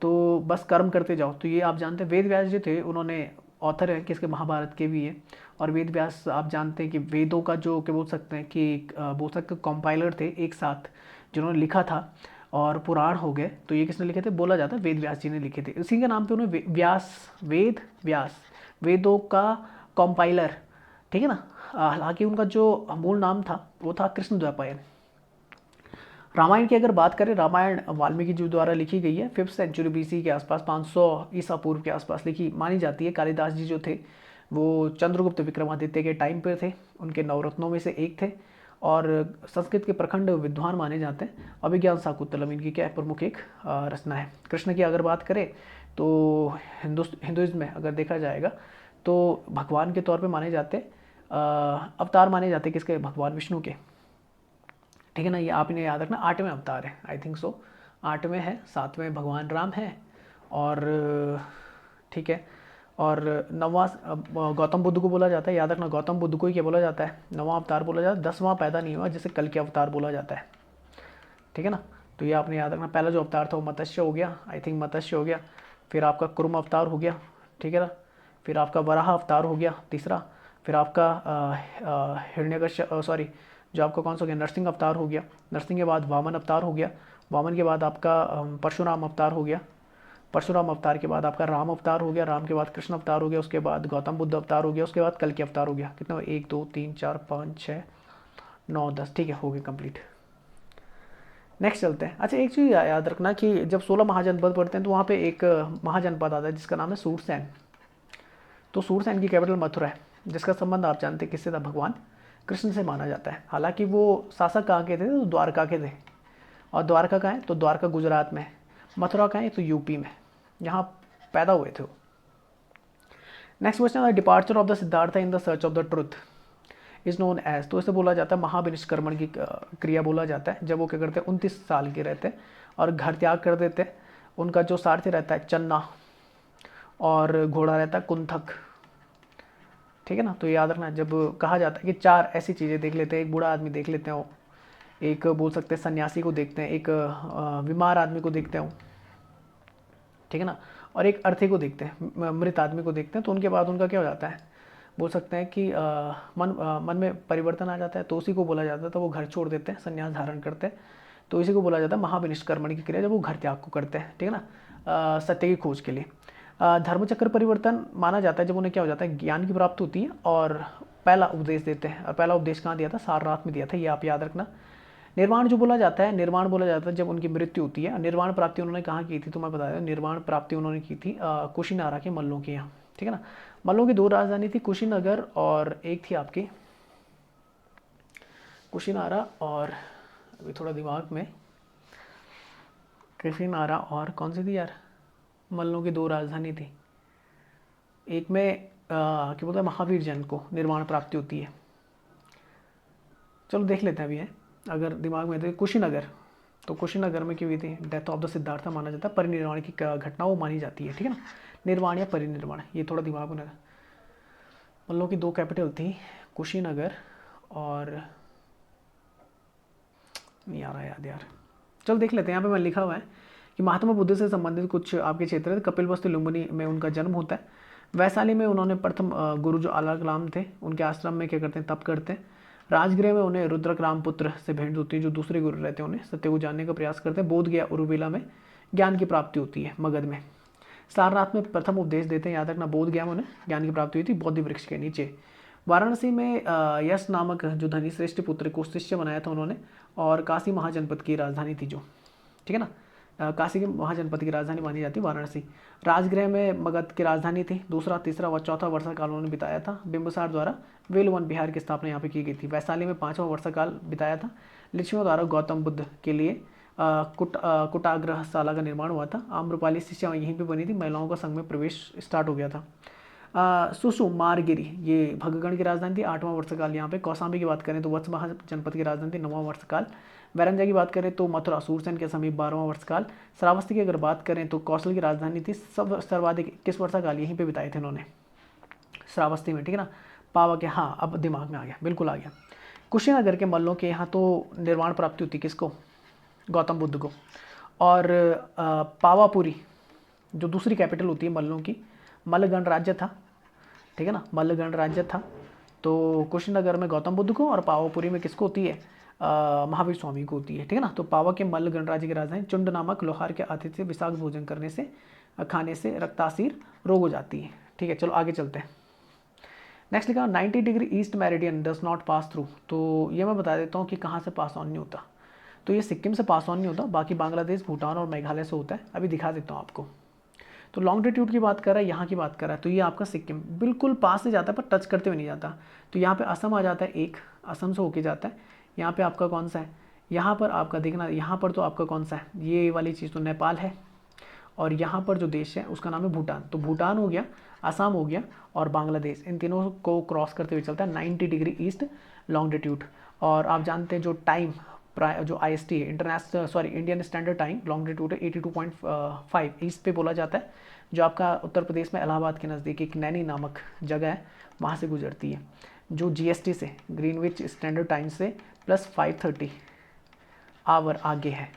तो बस कर्म करते जाओ। तो ये आप जानते हैं वेद व्यास जो थे उन्होंने ऑथर है किसके, महाभारत के भी है। और वेद व्यास आप जानते हैं कि वेदों का जो क्या बोल सकते हैं कि बोल सकते कॉम्पाइलर थे एक साथ जिन्होंने लिखा था, और पुराण हो गए। तो ये किसने लिखे थे, बोला जाता है वेद व्यास जी ने लिखे थे। इसी के नाम पे उन्हें व्यास, वेद व्यास, वेदों का कॉम्पाइलर, ठीक है ना। हालांकि उनका जो मूल नाम था वो था कृष्ण द्वैपायन। रामायण की अगर बात करें, रामायण वाल्मीकि जी द्वारा लिखी गई है 5th सेंचुरी BC के आसपास, 500 ईसा पूर्व के आसपास लिखी मानी जाती है। कालिदास जी जो थे वो चंद्रगुप्त विक्रमादित्य के टाइम पर थे, उनके नवरत्नों में से एक थे, और संस्कृत के प्रखंड विद्वान माने जाते हैं। अभिज्ञान शाकुंतलम इनकी क्या है, प्रमुख एक रचना है। कृष्ण की अगर बात करें तो हिंदुइज्म में अगर देखा जाएगा तो भगवान के तौर पे माने जाते, अवतार माने जाते किसके, भगवान विष्णु के, ठीक है ना। ये आप इन्हें याद रखना, 8वें अवतार है, आई थिंक सो 8वें है, 7वें भगवान राम है, और ठीक है, और 9वां गौतम बुद्ध को बोला जाता है, याद रखना गौतम बुद्ध को ही क्या बोला जाता है, 9वां अवतार बोला जाता है। 10वां पैदा नहीं हुआ जिसे कल के अवतार बोला जाता है, ठीक है ना। तो ये आपने याद रखना। पहला जो अवतार था वो मत्स्य हो गया, आई थिंक मत्स्य हो गया, फिर आपका कुर्म अवतार हो गया, ठीक है ना, फिर आपका वराह अवतार हो गया तीसरा, फिर आपका हिरण्यकश्यप, सॉरी जो आपका कौन सा हो गया, नरसिंह अवतार हो गया, नरसिंह के बाद वामन अवतार हो गया, वामन के बाद आपका परशुराम अवतार हो गया, परशुराम अवतार के बाद आपका राम अवतार हो गया, राम के बाद कृष्ण अवतार हो गया, उसके बाद गौतम बुद्ध अवतार हो गया, उसके बाद कल के अवतार हो गया। कितना, 1 2 3 4 5 6 9 10, ठीक है, हो गया कंप्लीट। नेक्स्ट चलते हैं। अच्छा, एक चीज़ याद रखना कि जब 16 महाजनपद पढ़ते हैं तो वहाँ पे एक महाजनपद आता है जिसका नाम है सूरसेन। तो सूरसेन की कैपिटल मथुरा है, जिसका संबंध आप जानते हैं किससे था, भगवान कृष्ण से माना जाता है। हालांकि वो शासक कहाँ के थे, तो द्वारका के थे। और द्वारका कहाँ है, तो द्वारका गुजरात में है। मथुरा कहाँ है, तो यूपी में, यहाँ पैदा हुए थे वो। नेक्स्ट क्वेश्चन है, departure of the Siddhartha in the search of the truth is known as, तो इसे बोला जाता है महाविनिष्क्रमण की क्रिया बोला जाता है। जब वो क्या करते हैं, 29 साल के रहते हैं और घर त्याग कर देते हैं। उनका जो सारथी रहता है चन्ना, और घोड़ा रहता है कुंथक, ठीक है ना। तो याद रखना, जब कहा जाता है कि 4 ऐसी चीज़ें देख लेते हैं, एक बूढ़ा आदमी देख लेते हो, एक बोल सकते हैं सन्यासी को देखते हैं, एक बीमार आदमी को देखते हो, ठीक है ना, और एक अर्थी को देखते हैं, मृत आदमी को देखते हैं। तो उनके बाद उनका क्या हो जाता है, बोल सकते हैं कि मन में परिवर्तन आ जाता है। तो उसी को बोला जाता है, तो वो घर छोड़ देते हैं, संन्यास धारण करते हैं। तो इसी को बोला जाता है महाविनिष्क्रमण की क्रिया, जब वो घर त्याग को करते हैं, ठीक है ना, सत्य की खोज के लिए। धर्मचक्र परिवर्तन माना जाता है जब उन्हें क्या हो जाता है, ज्ञान की प्राप्ति होती है और पहला उपदेश देते हैं। और पहला उपदेश कहाँ दिया था, सारनाथ में दिया था, ये आप याद रखना। निर्वाण जो बोला जाता है, निर्वाण बोला जाता है जब उनकी मृत्यु होती है। निर्वाण प्राप्ति उन्होंने कहाँ की थी, तो मैं बता दूं, निर्वाण प्राप्ति उन्होंने की थी कुशीनारा के मल्लों के यहाँ, ठीक है ना। मल्लों की 2 राजधानी थी, कुशीनगर और एक थी आपकी कुशीनारा, और अभी थोड़ा दिमाग में, कुशीनारा और कौन सी थी यार, मल्लों की 2 राजधानी थी। एक में क्या बोलते हैं, महावीर जैन को निर्वाण प्राप्ति होती है। चलो देख लेते हैं अभी है, अगर दिमाग में, तो कुशीनगर, तो कुशीनगर में क्यों हुई थी, डेथ ऑफ द सिद्धार्थ माना जाता है, परिनिर्वाण की घटना वो मानी जाती है, ठीक है ना। निर्वाण या परिनिर्वाण, ये थोड़ा दिमाग में। मल्लों की 2 कैपिटल थी, कुशीनगर और नहीं आ रहा याद यार। चल देख लेते हैं, यहाँ पे मैं लिखा हुआ है कि महात्मा बुद्ध से संबंधित कुछ आपके क्षेत्र है। कपिलवस्तु लुम्बिनी में उनका जन्म होता है। वैशाली में उन्होंने प्रथम गुरु जो आलाकलाम थे, उनके आश्रम में क्या करते हैं, तप करते हैं। राजगृह में उन्हें रुद्रक रामपुत्र से भेंट होती है, जो दूसरे गुरु रहते हैं, उन्हें सत्य को जानने का प्रयास करते हैं। बोध गया उर्विला में ज्ञान की प्राप्ति होती है, मगध में। सारनाथ में प्रथम उपदेश देते हैं, याद रखना, बोध गया में उन्हें ज्ञान की प्राप्ति हुई थी बोधि वृक्ष के नीचे। वाराणसी में यश नामक जो धनी श्रेष्ठ पुत्र को शिष्य बनाया था उन्होंने, और काशी महाजनपद की राजधानी थी जो, ठीक है ना, काशी के महाजनपद की राजधानी मानी जाती है वाराणसी। राजगृह में मगध की राजधानी थी। दूसरा, तीसरा व चौथा वर्षा काल उन्होंने बिताया था। बिंबिसार द्वारा वेलवन बिहार की स्थापना यहाँ पे की गई थी। वैशाली में 5वां वर्षा काल बिताया था। लिच्छवियों द्वारा गौतम बुद्ध के लिए कुटाग्रहशाला का निर्माण हुआ था। आम्रपाली शिष्या यहीं पे बनी थी। महिलाओं का संघ में प्रवेश स्टार्ट हो गया था। सुसुमारगिरी ये भगगण की राजधानी थी। 8वां वर्षकाल यहाँ पे। कौशाम्बी की बात करें तो वत्समहा जनपद की राजधानी थी। 9वां वर्षकाल। बैरंजा की बात करें तो मथुरा सूरसेन के समीप 12वां वर्षकाल। श्रावस्ती की अगर बात करें तो कौशल की राजधानी थी। सब सर्वाधिक किस वर्षकाल यहीं पे बिताए थे उन्होंने, श्रावस्ती में, ठीक है ना। पावा के, हाँ अब दिमाग में आ गया, बिल्कुल आ गया। कुशीनगर के मल्लों के यहाँ तो निर्वाण प्राप्ति होती किसको, गौतम बुद्ध को। और पावापुरी, जो दूसरी कैपिटल होती है मल्लों की, मल्ल गणराज्य था, ठीक है ना, मल्ल गणराज्य था। तो कुशीनगर में गौतम बुद्ध को और पावापुरी में किसको होती है, महावीर स्वामी को होती है, ठीक है ना। तो पावा के मल्ल गणराज्य की राजधानी चुंड नामक लोहार के आतिथ्य से विषाक्त भोजन करने से खाने से रक्तासीर रोग हो जाती है, ठीक है। चलो आगे चलते हैं। नेक्स्ट लिखा 90 degree east meridian does not pass through. तो ये मैं बता देता हूँ कि कहाँ से पास ऑन नहीं होता। तो ये सिक्किम से पास ऑन नहीं होता, बाकी बांग्लादेश, भूटान और मेघालय से होता है। अभी दिखा देता हूँ आपको। तो लॉन्गिट्यूड की बात कर रहा है, यहाँ की बात कर रहा है, तो ये आपका सिक्किम बिल्कुल पास से जाता है पर टच करते हुए नहीं जाता। तो यहाँ पे असम आ जाता है, एक असम से होके जाता है। यहाँ पे आपका कौन सा है, यहाँ पर आपका देखना, यहाँ पर तो आपका कौन सा है, ये वाली चीज़ तो नेपाल है, और यहाँ पर जो देश है उसका नाम है भूटान। तो भूटान हो गया, असम हो गया और बांग्लादेश, इन तीनों को क्रॉस करते हुए चलता है 90 डिग्री ईस्ट लॉन्गिट्यूड। और आप जानते हैं जो टाइम जो IST है, international sorry Indian standard time longitude है 82.5 ईस्ट पे बोला जाता है, जो आपका उत्तर प्रदेश में इलाहाबाद के नज़दीक एक नैनी नामक जगह है, वहाँ से गुजरती है, जो GST से ग्रीनविच स्टैंडर्ड टाइम से +530 आवर आगे है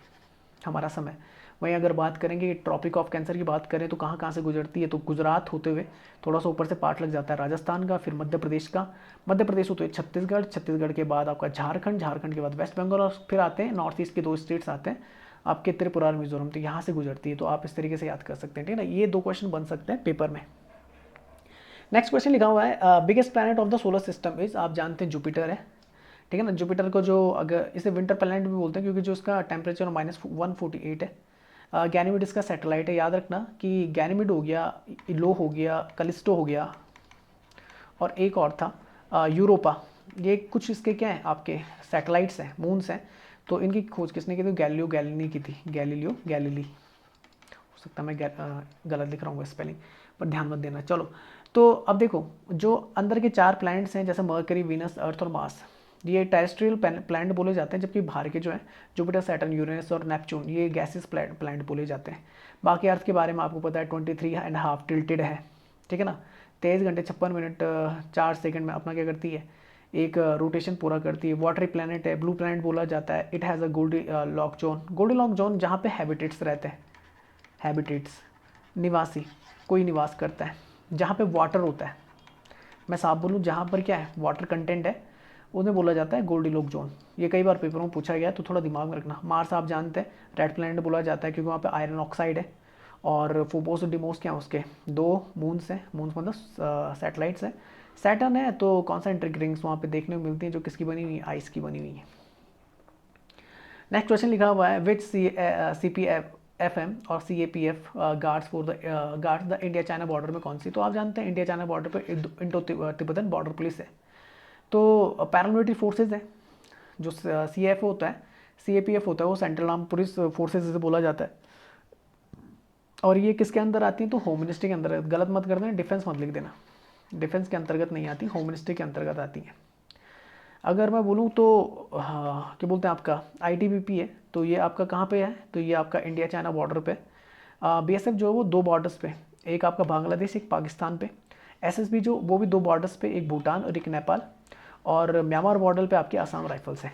हमारा समय। वहीं अगर बात करेंगे ट्रॉपिक ऑफ कैंसर की बात करें तो कहाँ कहाँ से गुजरती है, तो गुजरात होते हुए थोड़ा सा ऊपर से पार्ट लग जाता है राजस्थान का, फिर मध्य प्रदेश का, मध्य प्रदेश होते हुए छत्तीसगढ़, छत्तीसगढ़ के बाद आपका झारखंड, झारखंड के बाद वेस्ट बंगाल, और फिर आते हैं नॉर्थ ईस्ट के 2 स्टेट्स आते हैं आपके त्रिपुरा और मिजोरम। तो यहाँ से गुजरती है। तो आप इस तरीके से याद कर सकते हैं, ठीक है ना। ये 2 क्वेश्चन बन सकते हैं पेपर में। नेक्स्ट क्वेश्चन लिखा हुआ है biggest planet of the solar system is, आप जानते हैं जुपिटर है, ठीक है ना। जुपिटर को जो अगर इसे विंटर प्लैनेट भी बोलते हैं क्योंकि जो इसका टेम्परेचर -148 है। गैनीमिड इसका सैटेलाइट है। याद रखना कि गैनीमिड हो गया, लो हो गया, कलिस्टो हो गया, और एक और था यूरोपा। ये कुछ इसके क्या हैं आपके सैटेलाइट्स हैं, मून्स हैं। तो इनकी खोज किसने की थी, गैलीलियो गैलीली की थी, गैलीलियो गैलीली। हो सकता है मैं गलत लिख रहा हूँ स्पेलिंग, पर ध्यान मत देना। चलो तो अब देखो, जो अंदर के 4 प्लैनेट्स हैं जैसे मरकरी, वीनस, अर्थ और मार्स, ये टेरेस्ट्रियल प्लैनेट बोले जाते हैं, जबकि बाहर के जो है जुपिटर, सैटर्न, यूरेनस और नेपच्यून, ये गैसेस प्लैनेट बोले जाते हैं। बाकी अर्थ के बारे में आपको पता है 23.5 टिल्टेड है, ठीक है ना। 23 घंटे 56 मिनट 4 सेकंड में अपना क्या करती है, एक रोटेशन पूरा करती है। वाटरी प्लैनेट है, ब्लू प्लैनेट बोला जाता है। It has a Goldilocks zone, Goldilocks zone जहाँ पे हैबिटेट्स रहते हैं, हैबिटेट्स निवासी, कोई निवास करता है, जहाँ पे वाटर होता है, मैं साफ बोलूँ जहाँ पर क्या है वाटर कंटेंट है, उन्हें बोला जाता है गोल्डीलॉक जोन। ये कई बार पेपरों में पूछा गया है, तो थोड़ा दिमाग में रखना। मार्स आप जानते हैं रेड प्लैनेट बोला जाता है क्योंकि वहाँ पे आयरन ऑक्साइड है। और फोबोस और डिमोस क्या है, उसके 2 मून्स हैं, मून्स मतलब सैटेलाइट्स हैं। सैटर्न है तो कॉन्सेंट्रिक रिंग्स वहाँ पे देखने को मिलती हैं, जो किसकी बनी हुई है, आइस की बनी हुई है। नेक्स्ट क्वेश्चन लिखा हुआ है विच CPFM और CAPF guards the India China border में कौन सी। तो आप जानते हैं इंडिया चाइना बॉर्डर पे इंडो तिब्बतन बॉर्डर पुलिस है। तो पैरामिलिट्री फोर्सेज है, जो CAF होता है, CAPF होता है, वो सेंट्रल आर्म पुलिस फोर्सेज से बोला जाता है। और ये किसके अंदर आती है, तो होम मिनिस्ट्री के अंदर, गलत मत कर देना, डिफेंस मत लिख देना, डिफेंस के अंतर्गत नहीं आती, होम मिनिस्ट्री के अंतर्गत आती है। अगर मैं बोलूँ तो क्या बोलते हैं आपका ITBP है, तो ये आपका कहाँ पे है, तो ये आपका इंडिया चाइना बॉर्डर पे। BSF जो है वो 2 बॉर्डर्स पे, एक आपका बांग्लादेश, एक पाकिस्तान पे। SSB जो वो भी 2 बॉर्डर्स पे, एक भूटान और एक नेपाल। और म्यांमार बॉर्डर पे आपके आसाम राइफल्स है।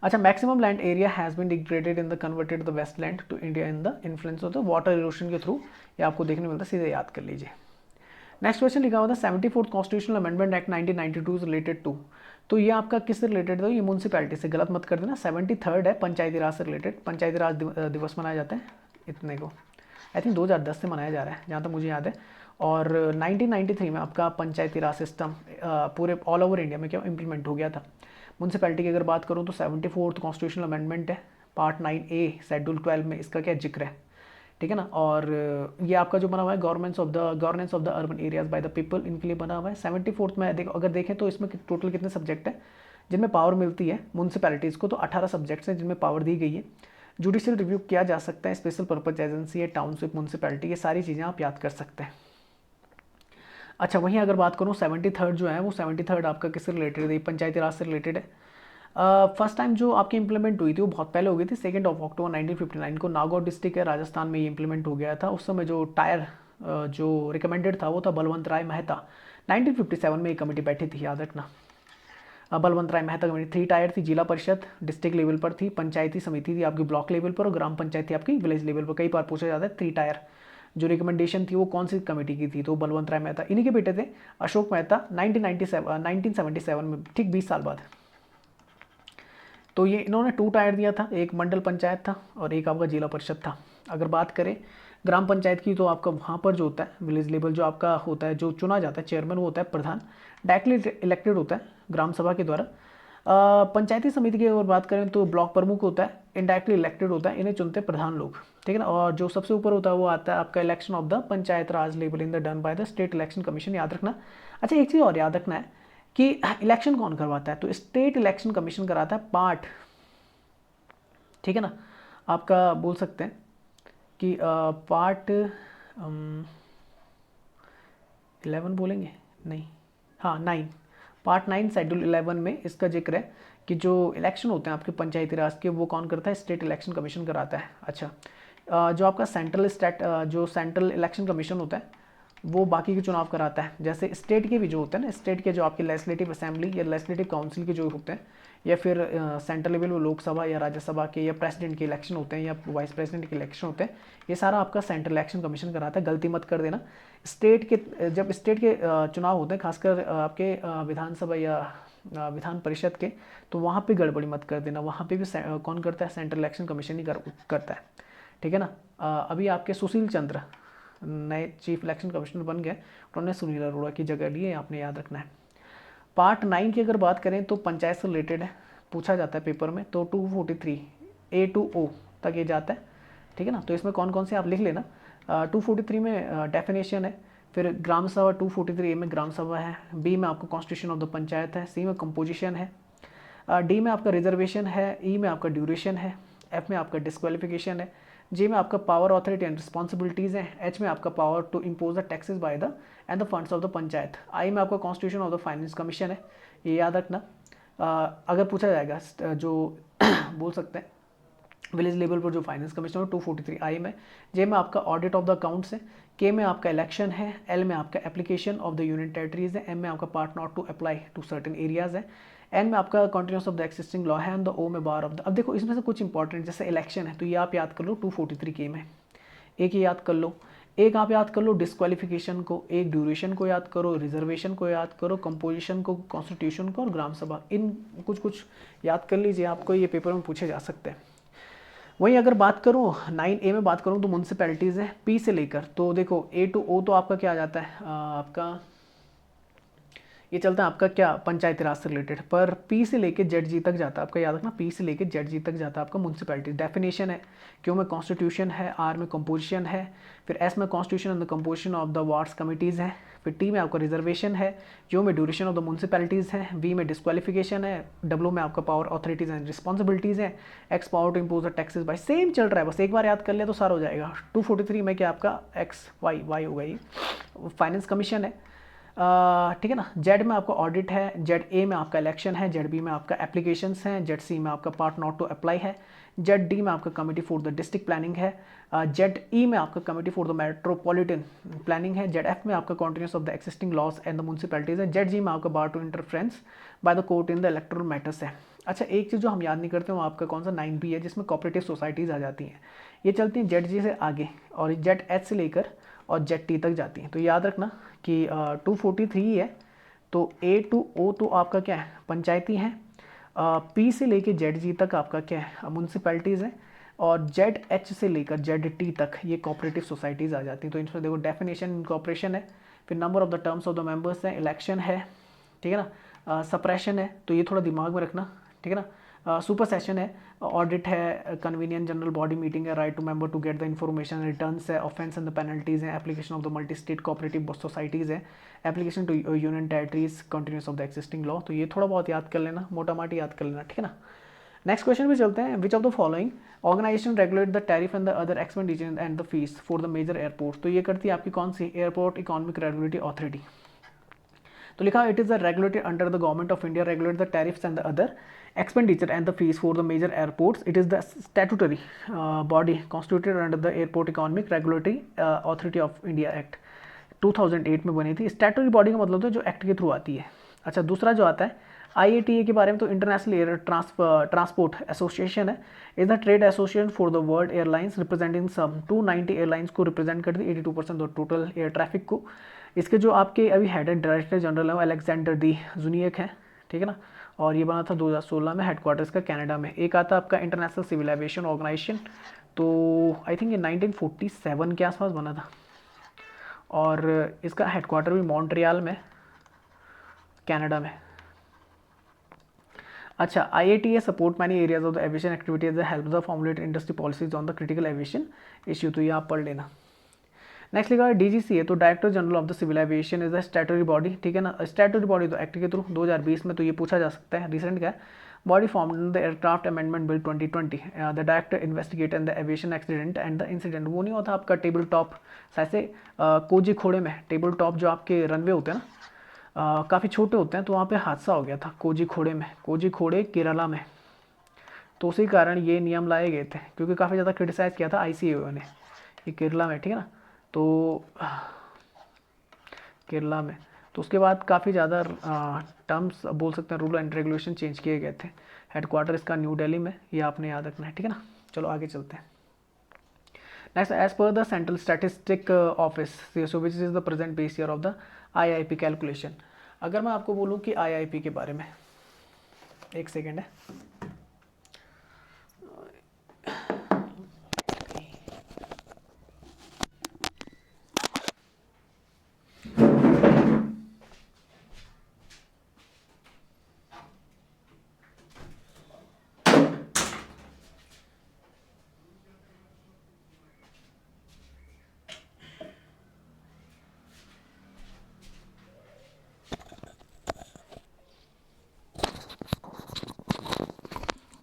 अच्छा, maximum land area has been degraded in the converted the waste land to India in the influence of the water erosion के थ्रू, ये आपको देखने मिलता है, सीधे याद कर लीजिए। नेक्स्ट क्वेश्चन लिखा हुआ था 74th constitutional amendment act 1992 related to. तो ये आपका किससे रिलेटेड था, ये म्यूनसिपैलिटी से, गलत मत कर देना। 73rd है पंचायती राज से रिलेटेड, पंचायती राज दिवस मनाया जाता है इतने को, आई थिंक 2010 से मनाया जा रहा है जहाँ तक मुझे याद है। और 1993 में आपका पंचायती राज सिस्टम पूरे ऑल ओवर इंडिया में क्या इम्प्लीमेंट हो गया था। म्यूनसिपैलिटी की अगर बात करूँ तो 74th कॉन्स्टिट्यूशनल अमेंडमेंट है, पार्ट 9A शेड्यूल 12 में इसका क्या जिक्र है, ठीक है ना। और ये आपका जो बना हुआ है governance of the urban areas by the people, इनके लिए बना हुआ है। 74th में अगर देखें तो इसमें टोटल कितने सब्जेक्ट है जिनमें पावर मिलती है म्यूनसिपैलिटीज़ को, तो 18 सब्जेक्ट्स हैं जिनमें पावर दी गई है। जुडिशियल रिव्यू किया जा सकता है, स्पेशल पर्पज एजेंसी है, टाउनशिप, म्यूनसिपैलिटी, ये सारी चीज़ें आप याद कर सकते हैं। अच्छा, वहीं अगर बात करूँ 73rd जो है वो 73rd आपका किससे रिलेटेड है, पंचायती राज से रिलेटेड है। फर्स्ट टाइम जो आपकी इंप्लीमेंट हुई थी वो बहुत पहले हो गई थी, 2 अक्टूबर 1959 को नागौर डिस्ट्रिक्ट है राजस्थान में ये इंप्लीमेंट हो गया था। उस समय जो टायर जो रिकमेंडेड था वो था बलवंत राय मेहता। 1957 में एक कमेटी बैठी थी, याद रखना। बलवंत राय मेहता कमेटी 3 टायर थी। जिला परिषद डिस्ट्रिक्ट लेवल पर थी, पंचायती समिति थी आपकी ब्लॉक लेवल पर, और ग्राम पंचायत थी आपकी विलेज लेवल पर। कई बार पूछा जाता है 3 टायर जो रिकमेंडेशन थी वो कौन सी कमेटी की थी, तो बलवंत राय मेहता। इन्हीं के बेटे थे अशोक मेहता 1977 में, ठीक 20 साल बाद। तो ये इन्होंने 2 टायर दिया था, एक मंडल पंचायत था और एक आपका जिला परिषद था। अगर बात करें ग्राम पंचायत की, तो आपका वहाँ पर जो होता है विलेज लेवल जो आपका होता है, जो चुना जाता है चेयरमैन, वो होता है प्रधान, डायरेक्टली इलेक्टेड होता है ग्राम सभा के द्वारा। पंचायती समिति की अगर बात करें तो ब्लॉक प्रमुख होता है, इनडायरेक्टली इलेक्टेड होता है, इन्हें चुनते हैं प्रधान लोग, ठीक है ना। और जो सबसे ऊपर होता है वो आता है आपका election of the panchayat Raj level in the done by the state election commission, याद रखना। अच्छा, एक चीज़ और याद रखना है कि इलेक्शन कौन करवाता है, तो स्टेट इलेक्शन कमीशन कराता है पार्ट, ठीक है ना। आपका बोल सकते हैं कि पार्ट 11 बोलेंगे, नहीं, हाँ 9, पार्ट 9 शेड्यूल 11 में इसका जिक्र है कि जो इलेक्शन होते हैं आपके पंचायती राज के, वो कौन करता है, स्टेट इलेक्शन कमीशन कराता है। अच्छा, जो आपका सेंट्रल इलेक्शन कमीशन होता है वो बाकी के चुनाव कराता है। जैसे स्टेट के भी जो होते हैं ना, स्टेट के जो आपके लेजिस्लेटिव असेंबली या लेजिस्लेटिव काउंसिल के जो होते हैं, या फिर सेंट्रल लेवल में लोकसभा या राज्यसभा के या प्रेसिडेंट के इलेक्शन होते हैं या वाइस प्रेसिडेंट के इलेक्शन होते हैं, ये सारा आपका सेंट्रल इलेक्शन कमीशन कराता है। गलती मत कर देना, जब स्टेट के चुनाव होते हैं, खासकर आपके विधानसभा या विधान परिषद के, तो वहाँ पे गड़बड़ी मत कर देना, वहाँ पे भी कौन करता है, सेंट्रल इलेक्शन कमीशन ही करता है, ठीक है ना। अभी आपके सुशील चंद्र नए चीफ इलेक्शन कमिश्नर बन गए, उन्होंने सुनील अरोड़ा की जगह ली है, आपने याद रखना है। पार्ट 9 की अगर बात करें तो पंचायत से रिलेटेड है, पूछा जाता है पेपर में, तो 243 A to O तक ये जाता है, ठीक है ना। तो इसमें कौन कौन से आप लिख लेना। 243 में डेफिनेशन है, फिर ग्राम सभा 243A में ग्राम सभा है, बी में आपका कॉन्स्टिट्यूशन ऑफ द पंचायत है, सी में कंपोजिशन है, डी में आपका रिजर्वेशन है, ई में आपका ड्यूरेशन है, एफ में आपका डिस्क्वालिफिकेशन है, जी में आपका पावर ऑथोरिटी एंड रिस्पॉन्सिबिलिटीज़ है, एच में आपका power to impose the taxes by the and the funds of the panchayat, I में आपका constitution of the finance commission है, ये याद रखना। अगर पूछा जाएगा जो बोल सकते हैं विलेज लेवल पर जो फाइनेंस कमीशन है 243 आई में, जे में आपका ऑडिट ऑफ द अकाउंट्स है, के में आपका इलेक्शन है, एल में आपका application of the union territories है, एम में आपका part not to apply to certain areas है, एन में आपका continuous of the existing law है, एंड द ओ में बार ऑफ द। अब देखो इसमें से कुछ इंपॉर्टेंट, जैसे इलेक्शन है तो ये आप याद कर लो 243 के में, एक ये याद कर लो, एक आप याद कर लो डिस्क्वालिफिकेशन को, एक ड्यूरेशन को याद करो, रिजर्वेशन को याद करो, कंपोजिशन को, कॉन्स्टिट्यूशन को और ग्राम सभा, इन कुछ याद कर लीजिए, आपको ये पेपर में पूछे जा सकते हैं। वहीं अगर बात करूँ 9A में बात करूँ तो म्यूनसिपैलिटीज़ है P से लेकर, तो देखो A to O तो आपका क्या आ जाता है, आपका ये चलता है आपका क्या पंचायती राज से रिलेटेड, पर P से लेके ZG तक जाता है आपका, याद रखना P से लेके ZG तक जाता है आपका म्यूनसिपैलिटी। डेफिनेशन है, Q में कॉन्स्टिट्यूशन है, R में कंपोजिशन है, फिर S में constitution and the composition of the wards committees है, फिर T में आपका रिजर्वेशन है, U में ड्यूरेशन ऑफ द म्यूनसिपैलिटीज़ है, V में डिस्क्वालिफिकेशन है, W में आपका पावर ऑथोरिटीज़ एंड रिस्पॉन्सिबिलिटीज़ है, X power to impose the taxes by, same चल रहा है, बस एक बार याद कर लिया तो सारा हो जाएगा। 243 में क्या आपका X Y होगा, ये फाइनेंस कमीशन है, ठीक है ना। जेड में आपका ऑडिट है, जेड ए में आपका इलेक्शन है, जेड बी में आपका एप्लीकेशंस हैं, जेड सी में आपका पार्ट नॉट टू अप्लाई है, जेड डी में आपका committee for the district planning है, जेड ई में आपका committee for the metropolitan planning है, जेड एफ में आपका continuance of the existing laws and the municipalities है, जेड जी में आपका bar to interference by the court in the electoral matters है। अच्छा, एक चीज़ जो हम याद नहीं करते वो आपका कौन सा 9B है, जिसमें कोऑपरेटिव सोसाइटीज़ आ जाती हैं, ये चलती हैं जेड जी से आगे और जेड एच से लेकर और जेड टी तक जाती हैं। तो याद रखना कि 243 है, तो A to O तो आपका क्या है, पंचायती हैं, P से लेके ZG तक आपका क्या है, म्यूनसिपैलिटीज़ हैं, और ZH से लेकर ZT तक ये कोऑपरेटिव सोसाइटीज़ आ जाती हैं। तो इनमें देखो डेफिनेशन इनकॉर्पोरेशन है, फिर number of the terms of the members हैं, इलेक्शन है, ठीक है ना, सप्रेशन है, तो ये थोड़ा दिमाग में रखना, ठीक है ना। सुपर सेशन है, ऑडिट है, कन्वीनियंट जनरल बॉडी मीटिंग है, right to member to get the information, returns है, ऑफेंस एंड द पेनल्टीज़ है, application of the multi state cooperative societies है, application to union territories, continuance of the existing law. तो ये थोड़ा बहुत याद कर लेना, मोटा माटी याद कर लेना, ठीक है ना। नेक्स्ट क्वेश्चन पे चलते हैं। Which of the following organisation regulate the tariff and the other expenditure and the fees for the major airport. तो ये करती है आपकी कौन सी, एयरपोर्ट इकोनॉमिक रेगुलेटरी अथॉरिटी। तो लिखा it is the regulated under the government of India, regulate the tariffs and the other expenditure and the fees for the major airports. It is the statutory body constituted under the Airport Economic Regulatory Authority of India Act 2008 में बनी थी। Statutory body का मतलब तो जो act के through आती है। अच्छा, दूसरा जो आता है IATA के बारे में तो इंटरनेशनल एयर ट्रांसपोर्ट एसोसिएशन है, is the trade association for the world airlines representing some 290 airlines को रिप्रेजेंट करती है 82% ऑफ टोटल एयर ट्रैफिक को। इसके जो आपके अभी हेड एंड डायरेक्टर जनरल है वो अलेक्जेंडर दी जुनियक है, ठीक है ना, और ये बना था 2016 में, हेडक्वार्टर्स का कनाडा में। एक आता आपका इंटरनेशनल सिविल एविएशन ऑर्गेनाइजेशन, तो आई थिंक ये 1947 के आसपास बना था, और इसका हेडक्वार्टर भी मॉन्ट्रियल में, कनाडा में। अच्छा, IATA support many areas of the aviation activities help the formulate industry policies on the critical aviation issue, तो ये आप पढ़ लेना। नेक्स्ट लिखा है DGCA, तो director general of the civil aviation is the statutory body, ठीक है ना। स्टैट्यूटरी बॉडी तो एक्ट के थ्रू 2020 में, तो ये पूछा जा सकता है, रिसेंट का है। Body formed in the aircraft amendment bill 2020, the director investigate in the aviation accident and the incident. वो नहीं होता आपका टेबल टॉप, जैसे कोझीकोडे में टेबल टॉप जो आपके रनवे होते हैं ना, काफ़ी छोटे होते हैं, तो वहाँ पे हादसा हो गया था कोझीकोडे में, कोझीकोडे केरला में। तो उसी कारण ये नियम लाए गए थे, क्योंकि काफ़ी ज़्यादा क्रिटिसाइज़ किया था ICAO ने, ये केरला में, ठीक है ना, तो केरला में। तो उसके बाद काफ़ी ज़्यादा टर्म्स बोल सकते हैं, रूल एंड रेगुलेशन चेंज किए गए थे। हेडक्वार्टर इसका न्यू दिल्ली में, ये आपने याद रखना है, ठीक है ना। चलो आगे चलते हैं। Next, as per the central statistic office, so which is the present base year of the IIP कैलकुलेशन। अगर मैं आपको बोलूँ कि IIP के बारे में, एक सेकेंड है,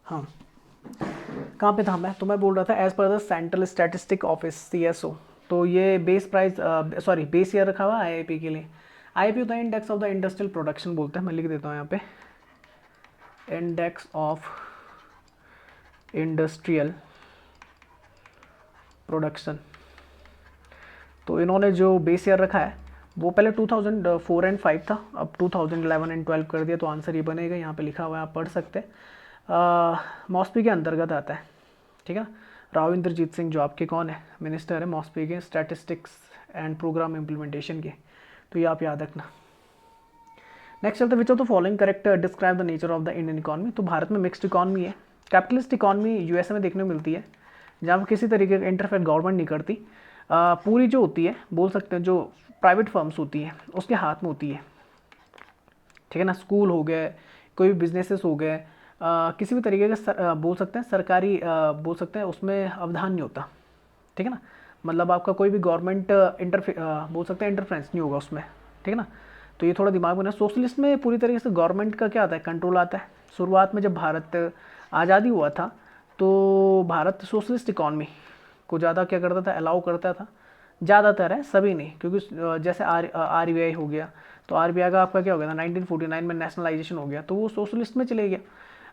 हाँ कहाँ पे था मैं, तो मैं बोल रहा था as per the central statistic office CSO, तो ये base price sorry base year रखा हुआ IIP के लिए। IIP होता है index of the industrial production बोलते हैं, मैं लिख देता हूँ यहाँ पे, इंडेक्स ऑफ इंडस्ट्रियल प्रोडक्शन। तो इन्होंने जो बेस ईयर रखा है वो पहले 2004 एंड 5 था, अब 2011 एंड 12 कर दिया, तो आंसर ये बनेगा, यहाँ पे लिखा हुआ है, आप पढ़ सकते हैं। मॉस्पी के अंतर्गत आता है, ठीक है ना। राव इंद्रजीत सिंह जो आपके कौन है, मिनिस्टर है मॉस्पी के स्टैटिस्टिक्स एंड प्रोग्राम इम्प्लीमेंटेशन के, तो ये आप याद रखना। नेक्स्ट चलते, विच of the following correct describe the nature of the Indian economy. तो भारत में मिक्स्ड इकॉनमी है, कैपिटलिस्ट इकॉनमी USA में देखने को मिलती है, जहाँ पर किसी तरीके का इंटरफेयर गवर्नमेंट नहीं करती, पूरी जो होती है बोल सकते हैं, जो प्राइवेट फर्म्स होती हैं उसके हाथ में होती है, ठीक है ना। स्कूल हो गए, कोई भी बिजनेसेस हो गए, किसी भी तरीके का बोल सकते हैं सरकारी बोल सकते हैं, उसमें अवधान नहीं होता, ठीक है ना। मतलब आपका कोई भी गवर्नमेंट बोल सकते हैं इंटरफेरेंस नहीं होगा उसमें, ठीक है ना। तो ये थोड़ा दिमाग में ना, सोशलिस्ट में पूरी तरीके से गवर्नमेंट का क्या आता है, कंट्रोल आता है। शुरुआत में जब भारत आज़ादी हुआ था, तो भारत सोशलिस्ट इकॉनमी को ज़्यादा क्या करता था, अलाउ करता था, ज़्यादातर है, सभी नहीं, क्योंकि जैसे RBI हो गया, तो RBI का आपका क्या हो गया था 1949 में नेशनलाइजेशन हो गया, तो वो सोशलिस्ट में चले गया।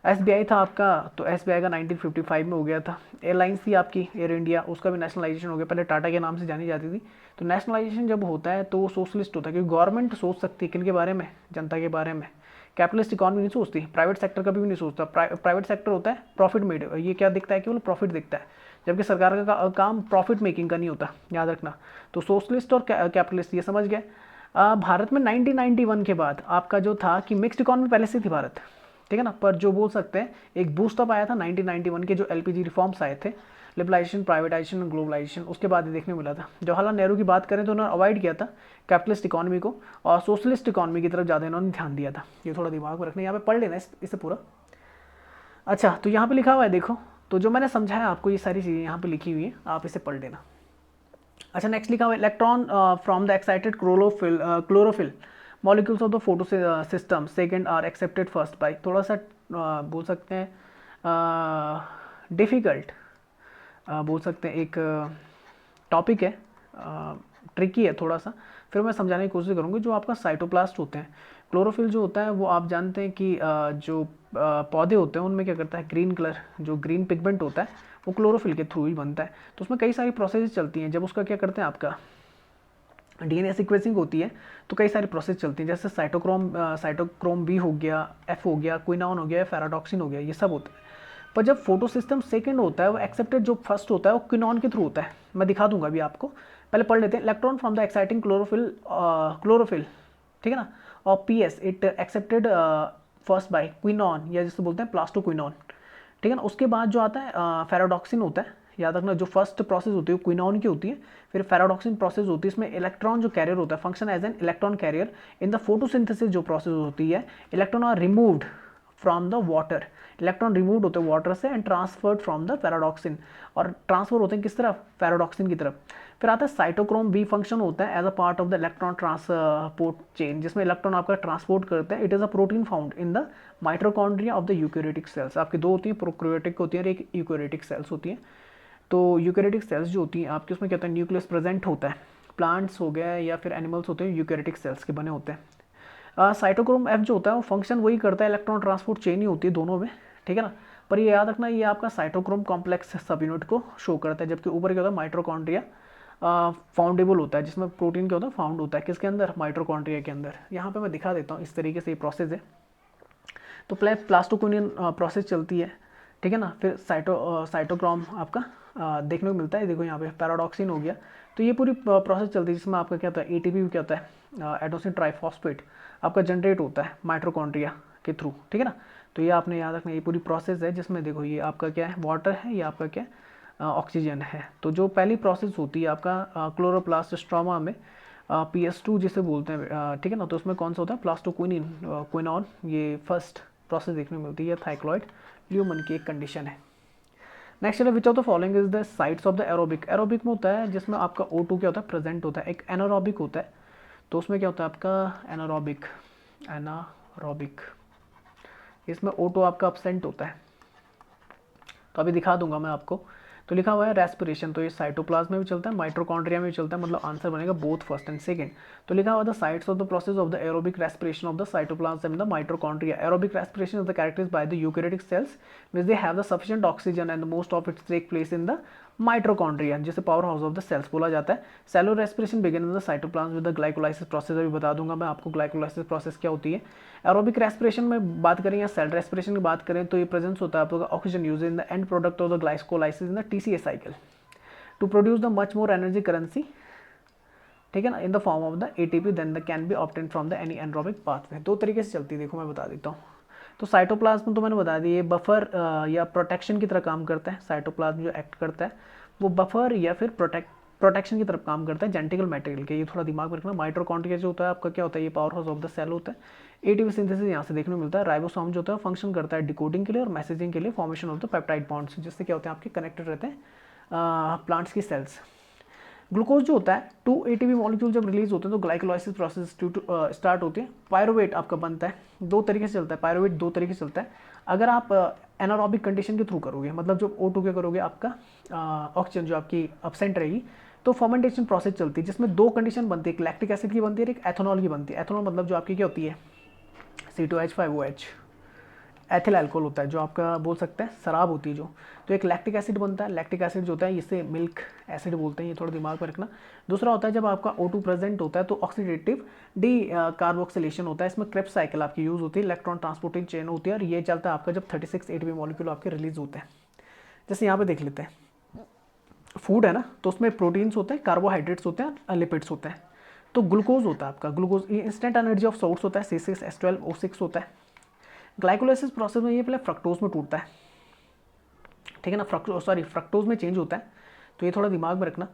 SBI था आपका, तो SBI का 1955 में हो गया था। एयरलाइंस थी आपकी एयर इंडिया, उसका भी नेशनलाइजेशन हो गया, पहले टाटा के नाम से जानी जाती थी। तो नेशनलाइजेशन जब होता है तो वो सोशलिस्ट होता है, क्योंकि गवर्नमेंट सोच सकती है किन के बारे में, जनता के बारे में। कैपिटलिस्ट इकॉनमी नहीं सोचती, प्राइवेट सेक्टर का भी नहीं सोचता। प्राइवेट सेक्टर होता है प्रॉफिट मेड, ये क्या दिखता है, केवल प्रॉफिट दिखता है, जबकि सरकार का काम प्रॉफिट मेकिंग का नहीं होता, याद रखना। तो सोशलिस्ट और कैपिटलिस्ट ये समझ गए। भारत में 1991 के बाद आपका जो था कि मिक्स्ड इकॉनमी पहले से थी भारत, ठीक है ना, पर जो बोल सकते हैं एक बूस्टअप आया था 1991 के जो LPG रिफॉर्म्स आए थे, लिबरलाइजेशन, प्राइवेटाइजेशन और ग्लोबलाइजेशन, उसके बाद ये देखने को मिला था। जवाहरलाल नेहरू की बात करें तो उन्होंने अवॉइड किया था कैपिटलिस्ट इकॉनमी को, और सोशलिस्ट इकॉनमी की तरफ ज़्यादा इन्होंने ध्यान दिया था। ये थोड़ा दिमाग में रखना, यहाँ पे पढ़ लेना इससे पूरा। अच्छा, तो यहाँ पे लिखा हुआ है देखो, तो जो मैंने समझाया आपको, ये सारी चीज़ें यहाँ पे लिखी हुई है, आप इसे पढ़ लेना। अच्छा, नेक्स्ट लिखा हुआ है, electron from the excited chlorophyll molecules of the photosystem second are accepted first by, थोड़ा सा बोल सकते हैं डिफ़िकल्ट, बोल सकते हैं एक टॉपिक है, ट्रिकी है थोड़ा सा, फिर मैं समझाने की कोशिश करूँगी। जो आपका साइटोप्लास्ट होते हैं, क्लोरोफिल जो होता है वो आप जानते हैं कि जो पौधे होते हैं उनमें क्या करता है, ग्रीन कलर, जो ग्रीन पिगमेंट होता है वो क्लोरोफिल के थ्रू ही बनता है। तो उसमें कई सारी प्रोसेस चलती हैं, जब उसका क्या करते हैं आपका डीएनए सीक्वेंसिंग होती है तो कई सारी प्रोसेस चलती हैं, जैसे साइटोक्रोम बी हो गया, एफ हो गया, क्विनॉन हो गया, फेराडॉक्सिन हो गया, ये सब होता है। पर जब फोटो सिस्टम सेकेंड होता है, वो एक्सेप्टेड जो फर्स्ट होता है वो क्विनॉन के थ्रू होता है। मैं दिखा दूंगा अभी आपको, पहले पढ़ लेते हैं। Electron from the exciting chlorophyll, ठीक है ना, और P S it accepted first by quinone, या जिससे बोलते हैं प्लास्टो क्विनॉन, ठीक है ना। उसके बाद जो आता है फेराडॉक्सिन होता है। याद रखना, जो फर्स्ट प्रोसेस होती है वो क्विनॉन की होती है, फिर फेराडॉक्सिन प्रोसेस होती है, इसमें इलेक्ट्रॉन जो कैरियर होता है function as an electron carrier. In the photosynthesis जो प्रोसेस होती है, electron are removed from the water, electron remove होते हैं वाटर से and transferred from the ferredoxin, और ट्रांसफर होते हैं किस तरफ, पैराडॉक्सिन की तरफ। फिर आता है साइटोक्रोम बी फंक्शन होता है as a part of the electron transport chain, जिसमें इलेक्ट्रॉन आपका ट्रांसपोर्ट करते हैं। It is a protein found in the mitochondria of the eukaryotic cells. आपकी दो होती है, प्रोकैरियोटिक होती है और एक यूकैरियोटिक सेल्स होती है। तो यूकैरियोटिक सेल्स जो होती हैं आपके, उसमें क्या होता है, न्यूक्लियस प्रेजेंट होता है। प्लांट्स हो गए या फिर एनिमल्स होते हैं, यूकैरियोटिक सेल्स के बने होते हैं। साइटोक्रोम एफ जो होता है वो फंक्शन वही करता है, इलेक्ट्रॉन ट्रांसपोर्ट चेन ही होती है दोनों में, ठीक है ना। पर ये याद रखना, ये आपका साइटोक्रोम कॉम्प्लेक्स सब यूनिट को शो करता है, जबकि ऊपर क्या होता है, माइटोकॉन्ड्रिया फाउंडेबल होता है, जिसमें प्रोटीन क्या होता है, फाउंड होता है किसके अंदर, माइटोकॉन्ड्रिया के अंदर। यहाँ पे मैं दिखा देता हूँ, इस तरीके से ये प्रोसेस है। तो प्लास्टोक्विनियन प्रोसेस चलती है, ठीक है ना। फिर साइटोक्रोम आपका देखने को मिलता है, देखो यहाँ पे पैराडॉक्सिन हो गया। तो ये पूरी प्रोसेस चलती है, जिसमें आपका क्या होता है, एटीपी क्या होता है, एडोसिन ट्राइफॉस्फेट आपका जनरेट होता है माइटोकॉन्ड्रिया के थ्रू, ठीक है ना। तो ये आपने याद रखना, ये पूरी प्रोसेस है, जिसमें देखो ये आपका क्या है, वाटर है, ये आपका क्या है, ऑक्सीजन है। तो जो पहली प्रोसेस होती है आपका क्लोरोप्लास्ट स्ट्रोमा में, PS2 जिसे बोलते हैं, ठीक है ना। तो उसमें कौन सा होता है, प्लास्टोक्विनिन क्विनॉन, ये फर्स्ट प्रोसेस देखने को मिलती है। थाइक्लॉइड ल्यूमन की एक कंडीशन है। नेक्स्ट है, विच of the following is the sites of the aerobic. Aerobic में होता है जिसमें आपका O2 क्या होता है, प्रेजेंट होता है। एक एनारोबिक होता है, तो उसमें क्या होता है आपका एनारोबिक, एनारोबिक, इसमें O2 आपका अपसेंट होता है। तो अभी दिखा दूंगा मैं आपको। तो लिखा हुआ है रेस्पिरेशन, तो ये साइटोप्लाज्म में भी चलता है, माइटोकॉन्ड्रिया में भी चलता है, मतलब आंसर बनेगा बोथ फर्स्ट एंड सेकंड। तो लिखा हुआ the sites of the process of the aerobic respiration of the cytoplasm in the mitochondria. Aerobic respiration is the characterized by the eukaryotic cells which they have the sufficient oxygen and most of it take place in the mitochondria, जिसे power house of the cells बोला जाता है। Cellular respiration begin in the cytoplasm with the glycolysis process. अभी बता दूंगा मैं आपको glycolysis process क्या होती है। एरोबिक रेस्पिरेशन में बात करें या सेल रेस्पिरेशन की बात करें, तो ये प्रेजेंस होता है आपका oxygen use in the end product of the glycolysis in the TCA cycle to produce the much more energy currency, ठीक है ना, in the form of the ATP then the can be obtain from the any anaerobic pathway. दो तरीके से चलती है, देखो मैं बता देता हूँ। तो साइटोप्लाज्म तो मैंने बता दी, ये बफर या प्रोटेक्शन की तरह काम करता है। साइटोप्लाज्म जो एक्ट करता है वो बफर या फिर प्रोटेक्शन की तरफ काम करता है जेनेटिकल मटेरियल के। ये थोड़ा दिमाग में रखना। माइटोकॉन्ड्रिया जो होता है आपका क्या होता है, ये power house of the cell होता है। ATP सिंथेसिस यहाँ से देखने को मिलता है। राइबोसोम जो होता है फंक्शन करता है डिकोडिंग के लिए और मैसेजिंग के लिए, formation of the peptide bonds, जिससे क्या होते हैं आपके कनेक्टेड रहते हैं प्लांट्स की सेल्स। ग्लूकोज जो होता है 2 ATP मॉलिक्यूल जब रिलीज होते हैं तो ग्लाइकोलाइसिस प्रोसेस स्टार्ट होती है। पायरुवेट आपका बनता है, दो तरीके से चलता है। पायरुवेट दो तरीके से चलता है। अगर आप एनारोबिक कंडीशन के थ्रू करोगे, मतलब जो O2 के करोगे, आपका ऑक्सीजन जो आपकी अपसेंट रहेगी, तो फर्मेंटेशन प्रोसेस चलती है, जिसमें दो कंडीशन बनती है, एक लैक्टिक एसिड की बनती है, एक एथेनॉल की बनती है। एथेनॉल मतलब जो आपकी क्या होती है, C2H5OH, एथिल अल्कोहल होता है, जो आपका बोल सकते हैं शराब होती है जो। तो एक लैक्टिक एसिड बनता है। लैक्टिक एसिड जो होता है इसे मिल्क एसिड बोलते हैं, ये थोड़ा दिमाग में रखना। दूसरा होता है जब आपका O2 प्रेजेंट होता है तो ऑक्सीडेटिव डी कार्बोक्सिलेशन होता है। इसमें क्रेब्स साइकिल आपकी यूज होती है, इलेक्ट्रॉन ट्रांसपोर्टिंग चेन होती है, और ये चलता है आपका जब 36 ATP मॉलिक्यूल आपके रिलीज होते हैं। जैसे यहाँ पे देख लेते हैं, फूड है ना, तो उसमें प्रोटीन्स होते हैं, कार्बोहाइड्रेट्स होते हैं, लिपिड्स होते हैं। तो ग्लूकोज होता है आपका, glucose instant energy of source होता है, C6H12O6 होता है। ग्लाइकोलाइसिस प्रोसेस में ये पहले फ्रक्टोज में टूटता है, ठीक है ना, फ्रक्टोज में चेंज होता है, तो ये थोड़ा दिमाग में रखना।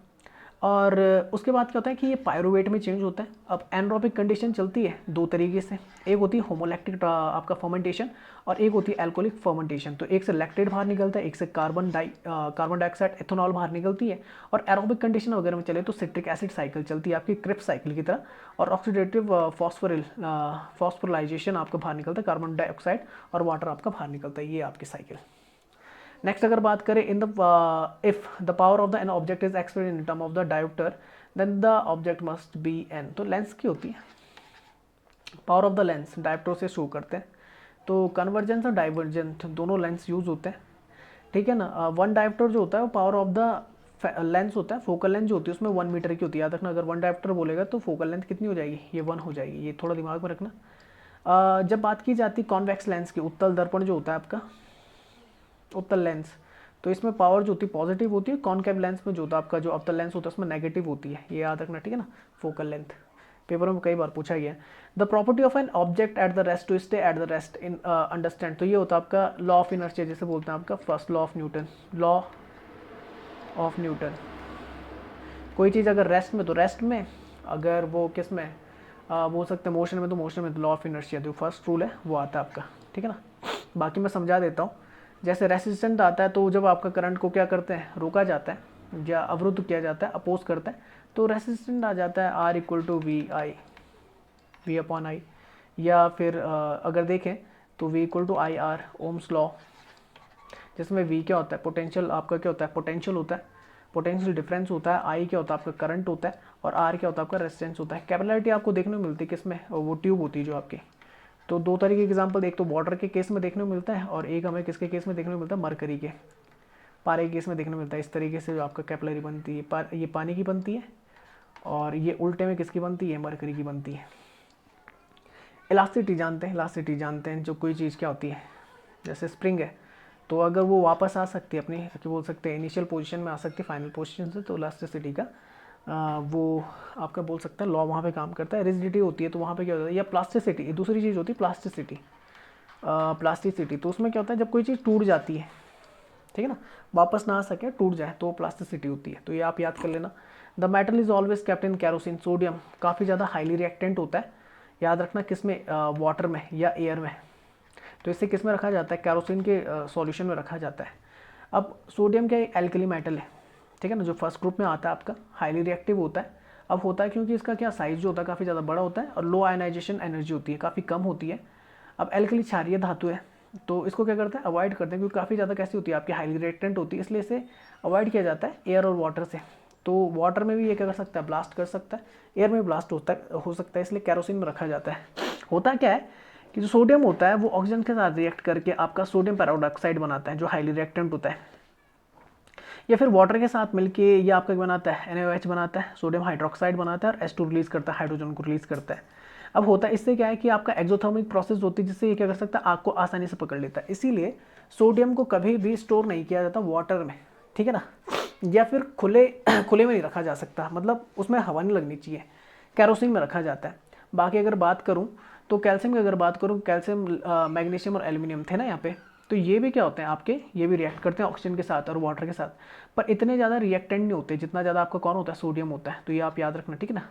और उसके बाद क्या होता है कि ये पायरुवेट में चेंज होता है। अब एनरोबिक कंडीशन चलती है दो तरीके से, एक होती है होमोलैक्टिक आपका फर्मेंटेशन और एक होती है एल्कोहलिक फर्मेंटेशन। तो एक से लैक्टेट बाहर निकलता है, एक से कार्बन डाइऑक्साइड एथेनॉल बाहर निकलती है। और एरोबिक कंडीशन वगैरह में चले तो सिट्रिक एसिड साइकिल चलती है आपकी क्रिप्स साइकिल की तरह, और ऑक्सीडेटिव फॉस्फोराइजेशन आपका बाहर निकलता है, कार्बन डाइऑक्साइड और वाटर आपका बाहर निकलता है, ये आपकी साइकिल। नेक्स्ट अगर बात करें in the if the power of the an object is expressed in term of the dioptre then the object must be an. तो लेंस की होती है, power of the lens dioptre से शो करते हैं। तो कन्वर्जेंस और डाइवर्जेंट दोनों लेंस यूज होते हैं, ठीक है ना। वन डायोप्टर जो होता है वो पावर ऑफ द लेंथ होता है, फोकल लेंथ जो होती है उसमें 1 मीटर की होती है। याद रखना, अगर 1 डायप्टर बोलेगा तो फोकल लेंथ कितनी हो जाएगी, ये 1 हो जाएगी, ये थोड़ा दिमाग में रखना। जब बात की जाती है कॉन्वेक्स लेंस की, उत्तल दर्पण जो होता है आपका, उत्तल लेंस, तो इसमें पावर जो होती है पॉजिटिव होती है। कॉनकेव लेंस में जो होता है आपका, जो अवतल लेंस होता है उसमें नेगेटिव होती है, ये याद रखना, ठीक है ना। फोकल लेंथ पेपर में कई बार पूछा गया है। The property of an object at the rest to stay at the rest in understand, तो ये होता है आपका लॉ ऑफ इनर्शिया, जैसे बोलते हैं आपका first law of Newton, law of Newton. कोई चीज़ अगर रेस्ट में तो रेस्ट में, अगर वो किस में बोल सकते हैं मोशन में तो मोशन में, तो लॉ ऑफ इनर्शिया जो फर्स्ट रूल है वो आता है आपका, ठीक है ना। बाकी मैं समझा देता हूँ। जैसे रेसिस्टेंट आता है तो जब आपका करंट को क्या करते हैं, रोका जाता है या अवरुद्ध किया जाता है, अपोज करता है, तो रेसिस्टेंट आ जाता है R equal to V upon I. या फिर अगर देखें तो V equal to I R, Ohm's law, जिसमें वी क्या होता है, पोटेंशियल आपका क्या होता है, पोटेंशियल होता है, पोटेंशियल डिफरेंस होता है, आई क्या होता है आपका करंट होता है, और आर क्या होता है आपका रेजिस्टेंस होता है। कैपिलरिटी आपको देखने को मिलती है किसमें, वो ट्यूब होती है जो आपकी। तो दो तरीके के एग्जांपल, एक तो वाटर के केस में देखने को मिलता है, और एक हमें किसके केस में देखने को मिलता है, मरकरी के, पारे के केस में देखने को मिलता है। इस तरीके से जो आपका कैपिलरी बनती है, ये पानी की बनती है, और ये उल्टे में किसकी बनती है, मरकरी की बनती है। इलास्टिसिटी जानते हैं, इलास्टिसिटी जानते हैं, जो कोई चीज़ क्या होती है, जैसे स्प्रिंग है, तो अगर वो वापस आ सकती है अपनी, क्या बोल सकते हैं, इनिशियल पोजीशन में आ सकती है फाइनल पोजीशन से, तो इलास्टिसिटी का वो आपका बोल सकता है लॉ वहाँ पे काम करता है। रिजिडिटी होती है तो वहाँ पे क्या होता है, या प्लास्टिसिटी, दूसरी चीज़ होती है प्लास्टिसिटी, प्लास्टिसिटी, तो उसमें क्या होता है जब कोई चीज़ टूट जाती है, ठीक है ना, वापस ना आ सके, टूट जाए, तो प्लास्टिसिटी होती है। तो ये आप याद कर लेना। The metal is always kept in kerosene, sodium काफ़ी ज़्यादा हाईली रिएक्टेंट होता है, याद रखना, किस में, वाटर में या एयर में। तो इसे किस में रखा जाता है, कैरोसिन के सॉल्यूशन में रखा जाता है। अब सोडियम क्या एल्कली मेटल है, ठीक है ना, जो फर्स्ट ग्रुप में आता है आपका, हाईली रिएक्टिव होता है। अब होता है क्योंकि इसका क्या साइज जो होता है काफ़ी ज़्यादा बड़ा होता है, और लो आयनाइजेशन एनर्जी होती है, काफ़ी कम होती है। अब एल्कली क्षारीय धातु है, तो इसको क्या करते हैं, अवॉइड करते हैं, क्योंकि काफ़ी ज़्यादा कैसी होती है आपकी, हाईली रिएक्टेंट होती है, इसलिए इसे अवॉइड किया जाता है एयर और वाटर से। तो वाटर में भी ये क्या कर सकता है, ब्लास्ट कर सकता है, एयर में ब्लास्ट हो सकता है, इसलिए कैरोसिन में रखा जाता है। होता क्या है कि जो सोडियम होता है वो ऑक्सीजन के साथ रिएक्ट करके आपका सोडियम पेरोक्साइड बनाता है, जो हाईली रिएक्टेंट होता है, या फिर वाटर के साथ मिलके ये आपका बनाता है NaOH बनाता है, सोडियम हाइड्रोक्साइड बनाता है, और H2 रिलीज करता है, हाइड्रोजन को रिलीज करता है। अब होता है इससे क्या है कि आपका एक्सोथर्मिक प्रोसेस होती है, जिससे ये क्या कर सकता है, आग को आसानी से पकड़ लेता है। इसीलिए सोडियम को कभी भी स्टोर नहीं किया जाता वाटर में, ठीक है ना, या फिर खुले में नहीं रखा जा सकता, मतलब उसमें हवा नहीं लगनी चाहिए, कैरोसिन में रखा जाता है। बाकी अगर बात करूँ तो कैल्शियम की अगर बात करूँ, कैल्शियम, मैग्नीशियम और एल्यूमिनियम थे ना यहाँ पे, तो ये भी क्या होते हैं आपके, ये भी रिएक्ट करते हैं ऑक्सीजन के साथ और वाटर के साथ, पर इतने ज़्यादा रिएक्टेंट नहीं होते जितना ज़्यादा आपका कौन होता है, सोडियम होता है। तो ये आप याद रखना, ठीक है ना।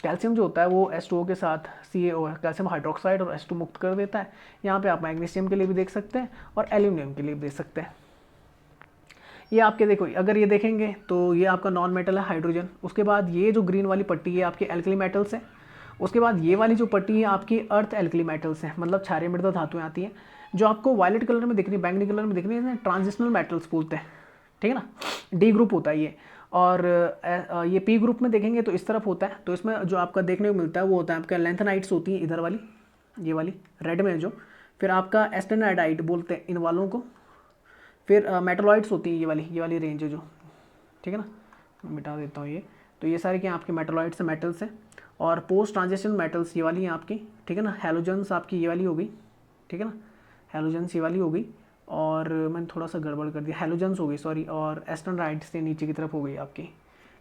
कैल्शियम जो होता है वो H2O के साथ CaO है, कैल्शियम हाइड्रोक्साइड और H2 मुक्त कर देता है। यहाँ पे आप मैग्नीशियम के लिए भी देख सकते हैं और एल्यूमिनियम के लिए भी देख सकते हैं। ये आपके देखो, अगर ये देखेंगे तो ये आपका नॉन मेटल है, हाइड्रोजन। उसके बाद ये जो ग्रीन वाली पट्टी है आपकी एल्कली मेटल्स है। उसके बाद ये वाली जो पट्टी है आपकी अर्थ एल्कली मेटल्स हैं, मतलब क्षारीय मृदा धातुएं आती हैं। जो आपको वायलेट कलर में दिख रही है, बैंगनी कलर में दिख रही है, ट्रांजिशनल मेटल्स बोलते हैं, ठीक है ना, D ग्रुप होता है ये। और ये P ग्रुप में देखेंगे तो इस तरफ होता है। तो इसमें जो आपका देखने को मिलता है वो होता है आपका लैंथेनाइट्स होती है, इधर वाली, ये वाली रेड में जो, फिर आपका एस्टेनाइडाइट बोलते हैं इन वालों को, फिर मेटलॉइड्स होती है, ये वाली रेंज है जो, ठीक है ना, मिटा देता हूँ ये। तो ये सारे क्या आपके मेटलॉइड्स हैं, मेटल्स हैं। और पोस्ट ट्रांजिशन मेटल्स ये वाली हैं आपकी, ठीक है ना। हैलोजन्स आपकी ये वाली हो गई, ठीक है ना, हैलोजन्स ये वाली हो गई, और मैंने थोड़ा सा गड़बड़ कर दिया, हैलोजन्स हो गई सॉरी, और एस्टेनाइड्स से नीचे की तरफ हो गई आपकी।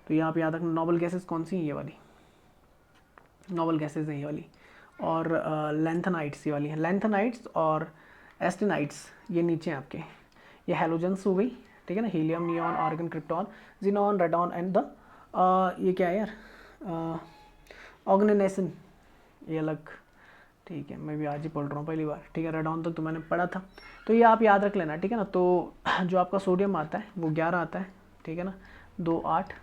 तो यहाँ पे याद रखना, नोबल गैसेस कौन सी हैं, ये वाली नोबल गैसेज हैं ये वाली, और लैंथेनाइट्स ये वाली हैं, लैंथेनाइट्स और एस्टेनाइट्स ये नीचे हैं आपके। ये हैलोजन्स हो गई, ठीक है ना, helium, neon, argon, krypton, xenon, radon and the ये क्या है यार, ऑर्गेनाइजेशन, ये अलग, ठीक है, मैं भी आज ही पढ़ रहा हूँ पहली बार, ठीक है। रेडॉन तक तो मैंने पढ़ा था, तो ये आप याद रख लेना, ठीक है ना। तो जो आपका सोडियम आता है वो 11 आता है, ठीक है ना, 2 8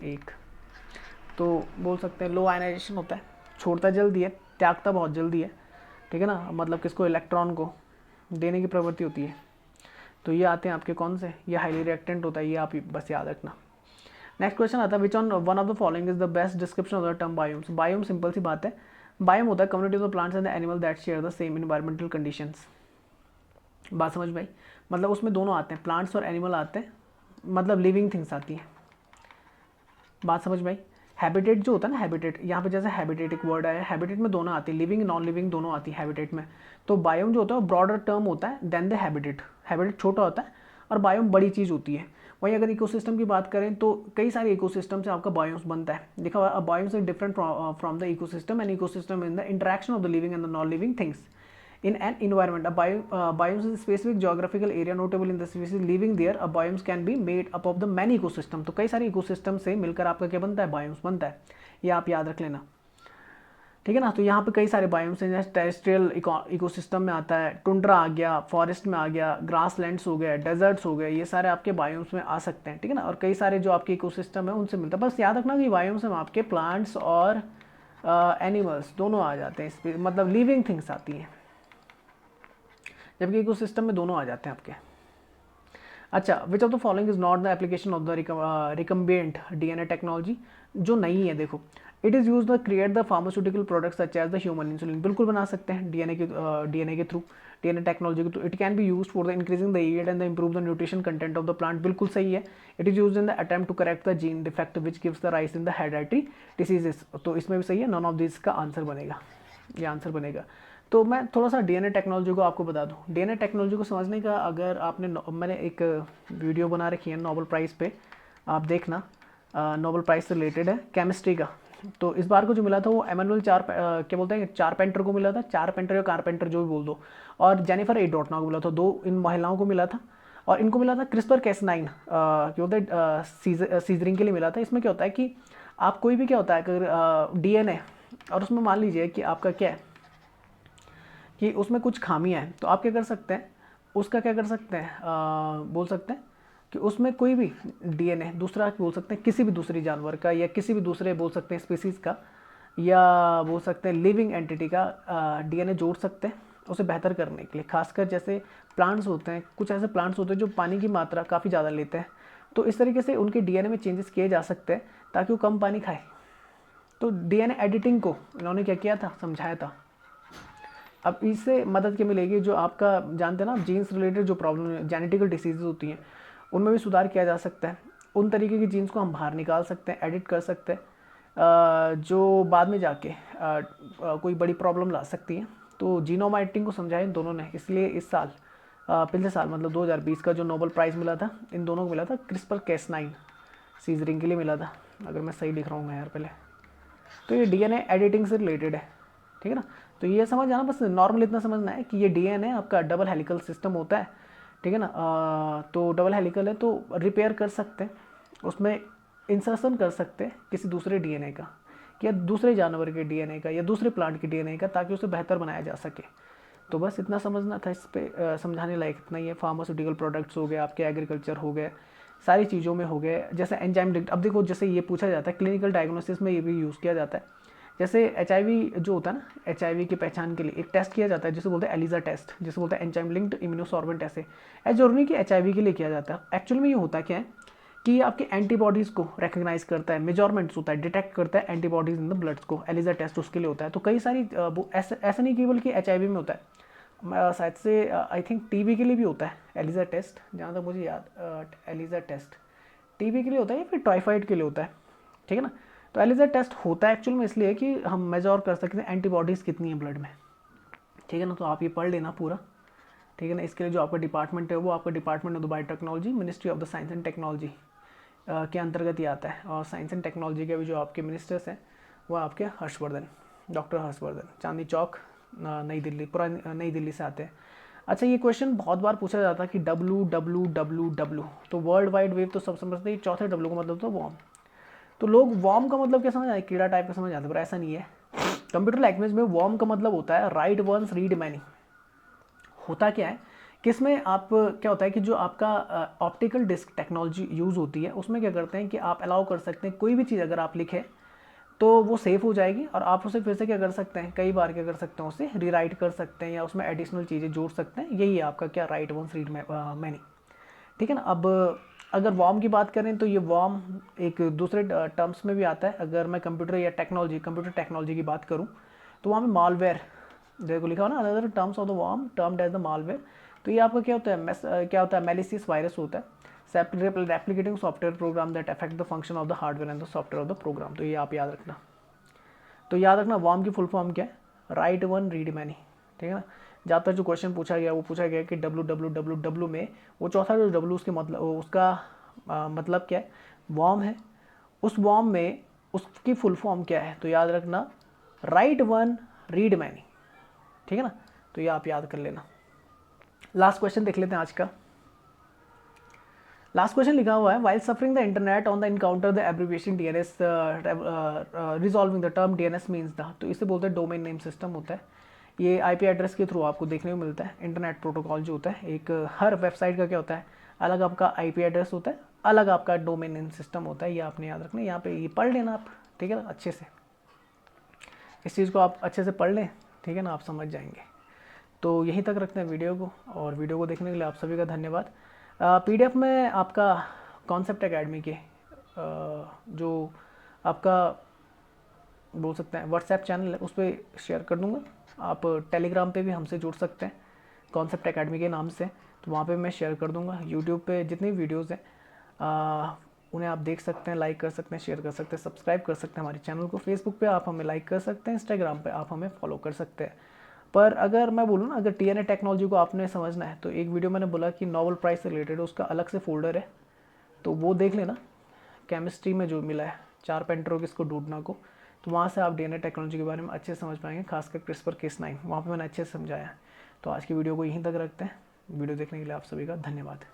1, तो बोल सकते हैं लो आयनाइजेशन होता है, छोड़ता जल्दी है, त्यागता बहुत जल्दी है, ठीक है ना, मतलब किसको, इलेक्ट्रॉन को देने की प्रवृत्ति होती है। तो ये आते हैं आपके कौन से, ये हाईली रिएक्टेंट होता है, ये आप बस याद रखना। नेक्स्ट क्वेश्चन आता है, which on one of the following is the best description of the term biomes. Biome simple सी बात है, बायोम होता है communities of plants and animal that share the same environmental conditions. बात समझ भाई, मतलब उसमें दोनों आते हैं, प्लांट्स और एनिमल आते हैं, मतलब लिविंग थिंग्स आती हैं। बात समझ में आई। हैबिटेट जो होता है ना, हैबिटेट, यहाँ पे जैसे हैबिटेट एक वर्ड आया, हैबिटेट में दोनों आती है, लिविंग नॉन लिविंग दोनों आती है हैबिटेट में। तो बायोम जो होता है वो ब्रॉडर टर्म होता है देन द हैबिटेट। हैबिटेट छोटा होता है और बायोम बड़ी चीज़ होती है। वहीं अगर इकोसिस्टम की बात करें तो कई सारे इकोसिस्टम से आपका बायोम्स बनता है। देखा हुआ biomes is different from the ecosystem and ecosystem in the interaction of the living and the non living things in an environment. Biomes is a specific geographical area notable in the species living there. A biomes can be made up of the many ecosystem. तो कई सारे ecosystem से मिलकर आपका क्या बनता है, biomes बनता है। ये आप याद रख लेना, ठीक है ना। तो यहाँ पे कई सारे बायोम्स हैं, जैसे टेरेस्ट्रियल इकोसिस्टम में आता है, टुंड्रा आ गया, फॉरेस्ट में आ गया, ग्रास लैंड्स हो गए, डेजर्ट्स हो गए, ये सारे आपके बायोम्स में आ सकते हैं, ठीक है ना। और कई सारे जो आपके इकोसिस्टम है उनसे मिलता है। बस याद रखना कि बायोम्स में आपके प्लांट्स और एनिमल्स दोनों आ जाते हैं, मतलब लिविंग थिंग्स आती हैं, जबकि इकोसिस्टम में दोनों आ जाते हैं आपके। अच्छा, which of the following is not the application of the recombinant DNA technology, जो नहीं है देखो। It is use the create the pharmaceutical products such as the human insulin, बिल्कुल बना सकते हैं डीएनए के थ्रू, डीएनए टेक्नोलॉजी के through. It can be use for the increasing the yield and the improve the nutrition content of the plant, बिल्कुल सही है। It is use in the attempt to correct the gene defect which gives the rise in the hereditary diseases, तो इसमें भी सही है। None of this का answer बनेगा, ये आंसर बनेगा। तो मैं थोड़ा सा डीएनए टेक्नोलॉजी को आपको बता दूं। डीएनए टेक्नोलॉजी को समझने का, अगर आपने मैंने एक वीडियो बना रखी है नोबेल प्राइज़ पे, आप देखना, नोबेल प्राइज़ से रिलेटेड है केमिस्ट्री का। तो इस बार को जो मिला था वो एमैनुअल क्या बोलते हैं, चारपेंटर को मिला था, चारपेंटर या कारपेंटर जो भी बोल दो, और जेनिफर ए डॉटना को मिला था, दो इन महिलाओं को मिला था। और इनको मिला था क्रिस्पर कैस9 क्या बोलते हैं सीजरिंग के लिए मिला था। इसमें क्या होता है कि आप कोई भी क्या होता है, अगर डीएनए और उसमें मान लीजिए कि आपका क्या है कि उसमें कुछ खामियां हैं, तो आप क्या कर सकते हैं, उसका क्या कर सकते हैं, बोल सकते हैं कि उसमें कोई भी डीएनए दूसरा बोल सकते हैं, किसी भी दूसरी जानवर का या किसी भी दूसरे बोल सकते हैं स्पीसीज़ का, या बोल सकते हैं लिविंग एंटिटी का डीएनए जोड़ सकते हैं उसे बेहतर करने के लिए। खासकर जैसे प्लांट्स होते हैं, कुछ ऐसे प्लांट्स होते हैं जो पानी की मात्रा काफ़ी ज़्यादा लेते हैं, तो इस तरीके से उनके डीएनए में चेंजेस किए जा सकते हैं ताकि वो कम पानी खाए। तो डीएनए एडिटिंग को इन्होंने क्या किया था, समझाया था। अब इससे मदद क्या मिलेगी, जो आपका जानते हैं ना जीन्स रिलेटेड जो प्रॉब्लम जेनेटिकल डिसीजेज होती हैं उनमें भी सुधार किया जा सकता है। उन तरीके की जीन्स को हम बाहर निकाल सकते हैं, एडिट कर सकते हैं, जो बाद में जाके कोई बड़ी प्रॉब्लम ला सकती है। तो जीनोम एडिटिंग को समझाया इन दोनों ने, इसलिए इस साल पिछले साल मतलब 2020 का जो नोबेल प्राइज़ मिला था इन दोनों को मिला था, क्रिस्पर कैस9 सीजरिंग के लिए मिला था, अगर मैं सही लिख रहा हूँ मैं यार पहले। तो ये डीएनए एडिटिंग से रिलेटेड है, ठीक है ना। तो ये समझ आना, बस नॉर्मल इतना समझना है कि ये डीएनए आपका डबल हेलिकल सिस्टम होता है, ठीक है ना। तो डबल हेलिकल है तो रिपेयर कर सकते हैं, उसमें इंसर्शन कर सकते हैं किसी दूसरे डीएनए का या दूसरे जानवर के डीएनए का या दूसरे प्लांट के डीएनए का, ताकि उसे बेहतर बनाया जा सके। तो बस इतना समझना था, इस पर समझाने लायक इतना ही है। फार्मास्यूटिकल प्रोडक्ट्स हो गए, आपके एग्रीकल्चर हो गए, सारी चीज़ों में हो गए। जैसे एंजाइम, अब देखो जैसे ये पूछा जाता है क्लिनिकल डायग्नोसिस में, ये भी यूज़ किया जाता है। जैसे एचआईवी जो होता है ना, एचआईवी की पहचान के लिए एक टेस्ट किया जाता है जिसे बोलते हैं एलिजा टेस्ट, जिसे बोलते हैं एंजाइम लिंक्ड इम्यूनोसॉर्बेंट ऐसे। ऐसा जरूरी नहीं कि एचआईवी के लिए किया जाता है। एक्चुअल में ये होता क्या है कि ये आपके एंटीबॉडीज़ को रिकग्नाइज करता है, मेजरमेंट्स होता है, डिटेक्ट करता है एंटीबॉडीज़ इन द ब्लड्स को। एलिजा टेस्ट उसके लिए होता है। तो कई सारी ऐसा नहीं केवल कि एचआईवी में होता है, शायद से आई थिंक टीबी के लिए भी होता है एलिजा टेस्ट, जहाँ तक मुझे याद। एलिजा टेस्ट टीबी के लिए होता है या फिर टाइफाइड के लिए होता है, ठीक है ना। तो एलिजा टेस्ट होता है एक्चुअल में इसलिए कि हम मेजर कर सकते हैं एंटीबॉडीज़ कितनी है ब्लड में, ठीक है ना। तो आप ये पढ़ लेना पूरा, ठीक है ना। इसके लिए जो आपका डिपार्टमेंट है वो आपका department of the biotechnology, ministry of the science and technology के अंतर्गत ही आता है। और साइंस एंड टेक्नोलॉजी के भी जो आपके मिनिस्टर्स हैं वो आपके हर्षवर्धन, डॉक्टर हर्षवर्धन, चांदनी चौक, नई दिल्ली, पुरानी नई दिल्ली से आते हैं। अच्छा, ये क्वेश्चन बहुत बार पूछा जाता है कि WWWW, तो वर्ल्ड वाइड वेब तो सब समझते हैं, चौथे W का मतलब तो वॉर्म। तो लोग वॉर्म का मतलब क्या समझ आए, कीड़ा टाइप का समझ आते हैं, पर ऐसा नहीं है। कंप्यूटर लैंग्वेज में वॉर्म का मतलब होता है राइट वंस रीड मैनी। होता क्या है कि इसमें आप क्या होता है कि जो आपका ऑप्टिकल डिस्क टेक्नोलॉजी यूज़ होती है उसमें क्या करते हैं कि आप अलाउ कर सकते हैं कोई भी चीज़ अगर आप लिखें तो वो सेव हो जाएगी, और आप उसे फिर से क्या कर सकते हैं, कई बार क्या कर सकते हैं, उसे रीराइट कर सकते हैं या उसमें एडिशनल चीज़ें जोड़ सकते हैं। यही है आपका क्या, राइट वंस रीड मैनी, ठीक है ना। अब अगर वॉर्म की बात करें तो ये वॉर्म एक दूसरे टर्म्स में भी आता है। अगर मैं कंप्यूटर टेक्नोलॉजी की बात करूँ तो वहाँ में मालवेयर देखो लिखा हो ना, other terms of the worm termed as the malware. तो ये आपका क्या होता है, क्या होता है, मेलिशियस वायरस होता है। Replicating software program that affect the function of the hardware and the software of the program. तो ये आप याद रखना। तो याद रखना वॉर्म की फुल फॉर्म क्या है, राइट वन रीड मैनी, ठीक है ना। जहाँ तक जो क्वेश्चन पूछा गया वो पूछा गया कि www में वो चौथा जो w उसके मतलब उसका मतलब क्या है, वॉर्म है। उस वॉर्म में उसकी फुल फॉर्म क्या है, तो याद रखना राइट वन रीड मैनी, ठीक है ना। तो ये आप याद कर लेना। लास्ट क्वेश्चन देख लेते हैं आज का। लास्ट क्वेश्चन लिखा हुआ है, while suffering the internet on the encounter the abbreviation DNS resolving the term DNS means the, तो इसे बोलते हैं डोमेन नेम सिस्टम होता है। ये आईपी एड्रेस के थ्रू आपको देखने को मिलता है। इंटरनेट प्रोटोकॉल जो होता है, एक हर वेबसाइट का क्या होता है, अलग आपका आईपी एड्रेस होता है, अलग आपका डोमेन नेम सिस्टम होता है। ये आपने याद रखना, यहाँ पे ये पढ़ लेना आप, ठीक है ना, अच्छे से इस चीज़ को आप अच्छे से पढ़ लें, ठीक है ना, आप समझ जाएंगे। तो यहीं तक रखते हैं वीडियो को, और वीडियो को देखने के लिए आप सभी का धन्यवाद। पीडीएफ में आपका कॉन्सेप्ट एकेडमी के जो आपका बोल सकते हैं व्हाट्सएप चैनल है, उस पर शेयर कर दूंगा। आप टेलीग्राम पे भी हमसे जुड़ सकते हैं कॉन्सेप्ट एकेडमी के नाम से, तो वहाँ पे मैं शेयर कर दूंगा। यूट्यूब पे जितनी वीडियोज़ हैं उन्हें आप देख सकते हैं, लाइक कर सकते हैं, शेयर कर सकते हैं, सब्सक्राइब कर सकते हैं हमारे चैनल को। फेसबुक पे आप हमें लाइक कर सकते हैं, इंस्टाग्राम पे आप हमें फॉलो कर सकते हैं। पर अगर मैं बोलूँ ना, अगर टीएनए टेक्नोलॉजी को आपने समझना है, तो एक वीडियो मैंने बोला कि नोबेल प्राइज़ से रिलेटेड उसका अलग से फोल्डर है, तो वो देख लेना। केमिस्ट्री में जो मिला है 4 पेंटरोगिस को ढूंढना को, तो वहाँ से आप डीएनए टेक्नोलॉजी के बारे में अच्छे से समझ पाएंगे, खासकर क्रिस्पर Cas9 वहाँ पे मैंने अच्छे से समझाया है। तो आज की वीडियो को यहीं तक रखते हैं। वीडियो देखने के लिए आप सभी का धन्यवाद।